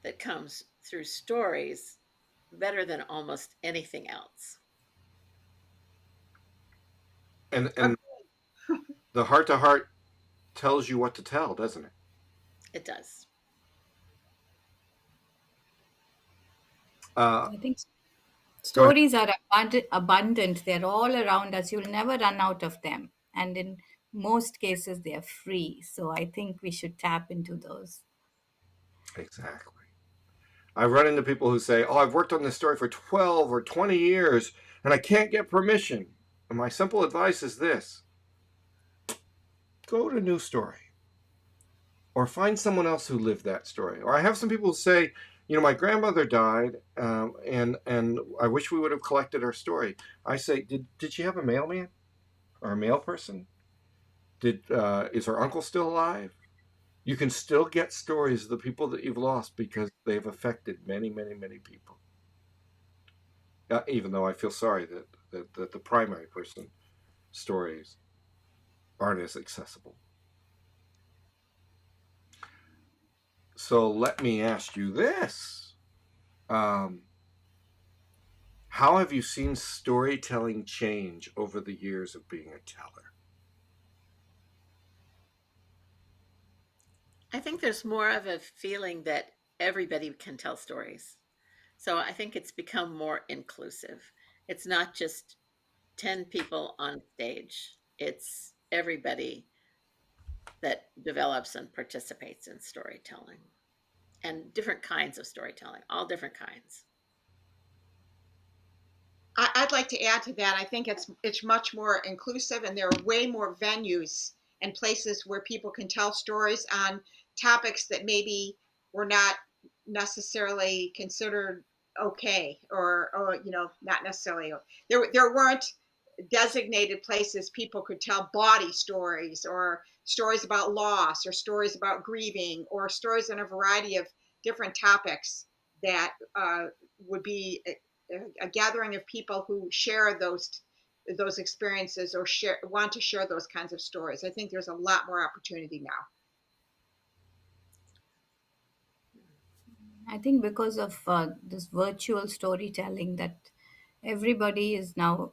that comes through stories better than almost anything else. And the heart to heart tells you what to tell, doesn't it? It does. Uh, I think Go ahead. stories are abundant. They're all around us. You'll never run out of them. And in most cases, they're free. So I think we should tap into those. Exactly. I've run into people who say, "Oh, I've worked on this story for 12 or 20 years and I can't get permission." And my simple advice is this: go to New Story or find someone else who lived that story. Or I have some people who say, my grandmother died, and I wish we would have collected her story. I say, did she have a mailman or a mail person? Is her uncle still alive? You can still get stories of the people that you've lost because they've affected many, many, many people. Even though I feel sorry that the primary person stories aren't as accessible. So let me ask you this. Um, how have you seen storytelling change over the years of being a teller? I think there's more of a feeling that everybody can tell stories. So I think it's become more inclusive. It's not just 10 people on stage, it's everybody that develops and participates in storytelling and different kinds of storytelling, all different kinds. I'd like to add to that. I think it's much more inclusive, and there are way more venues and places where people can tell stories on topics that maybe were not necessarily considered okay, or not necessarily. There weren't designated places people could tell body stories, or stories about loss, or stories about grieving, or stories on a variety of different topics that would be a gathering of people who share those experiences, or want to share those kinds of stories. I think there's a lot more opportunity now. I think because of this virtual storytelling, that everybody is now,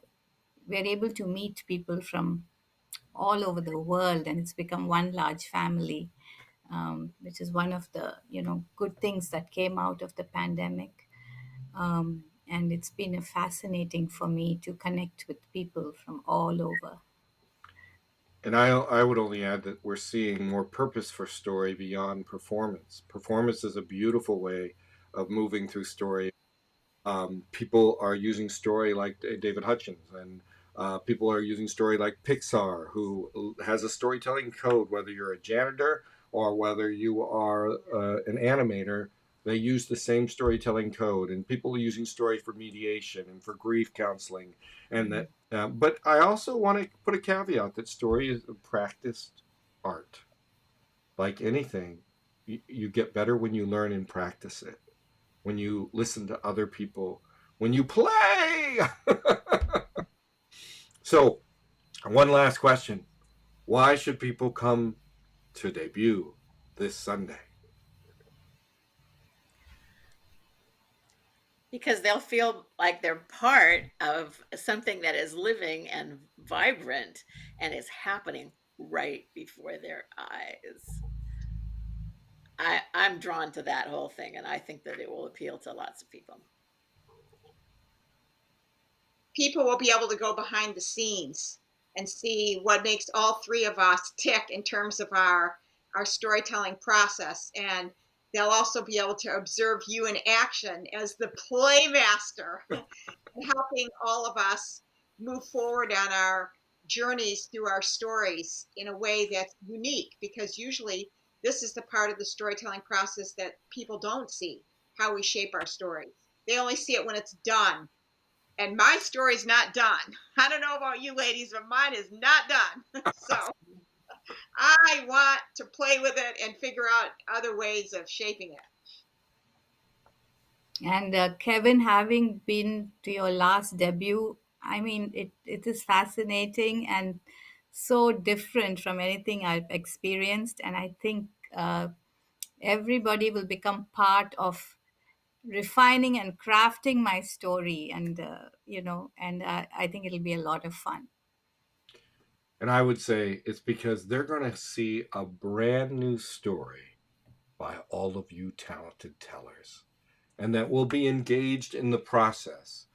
we're able to meet people from all over the world, and it's become one large family, which is one of the good things that came out of the pandemic. And it's been a fascinating for me to connect with people from all over. And I would only add that we're seeing more purpose for story beyond performance. Performance is a beautiful way of moving through story. People are using story like David Hutchins, and people are using story like Pixar, who has a storytelling code. Whether you're a janitor or whether you are an animator, they use the same storytelling code. And people are using story for mediation and for grief counseling, and that. But I also want to put a caveat that story is a practiced art. Like anything, you get better when you learn and practice it, when you listen to other people, when you play. So, one last question. Why should people come to debut this Sunday? Because they'll feel like they're part of something that is living and vibrant and is happening right before their eyes. I'm drawn to that whole thing, and I think that it will appeal to lots of people. People will be able to go behind the scenes and see what makes all three of us tick in terms of our storytelling process, and they'll also be able to observe you in action as the playmaster, helping all of us move forward on our journeys through our stories in a way that's unique, because usually this is the part of the storytelling process that people don't see, how we shape our stories. They only see it when it's done, and my story's not done. I don't know about you ladies, but mine is not done. So I I want to play with it and figure out other ways of shaping it. And Kevin, having been to your last debut, I mean, it is fascinating and so different from anything I've experienced. And I think everybody will become part of refining and crafting my story. And, I think it'll be a lot of fun. And I would say it's because they're going to see a brand new story by all of you talented tellers, and that we'll be engaged in the process.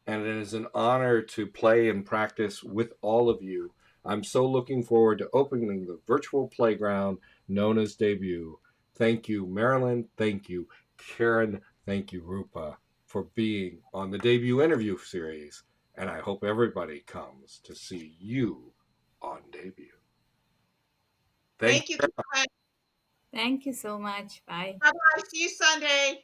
And it is an honor to play and practice with all of you. I'm so looking forward to opening the virtual playground known as Debut. Thank you, Marilyn. Thank you, Karen. Thank you, Roopa, for being on the Debut interview series. And I hope everybody comes to see you on Debut. Thank you, Karen. Thank you so much. Bye. Bye-bye. See you Sunday.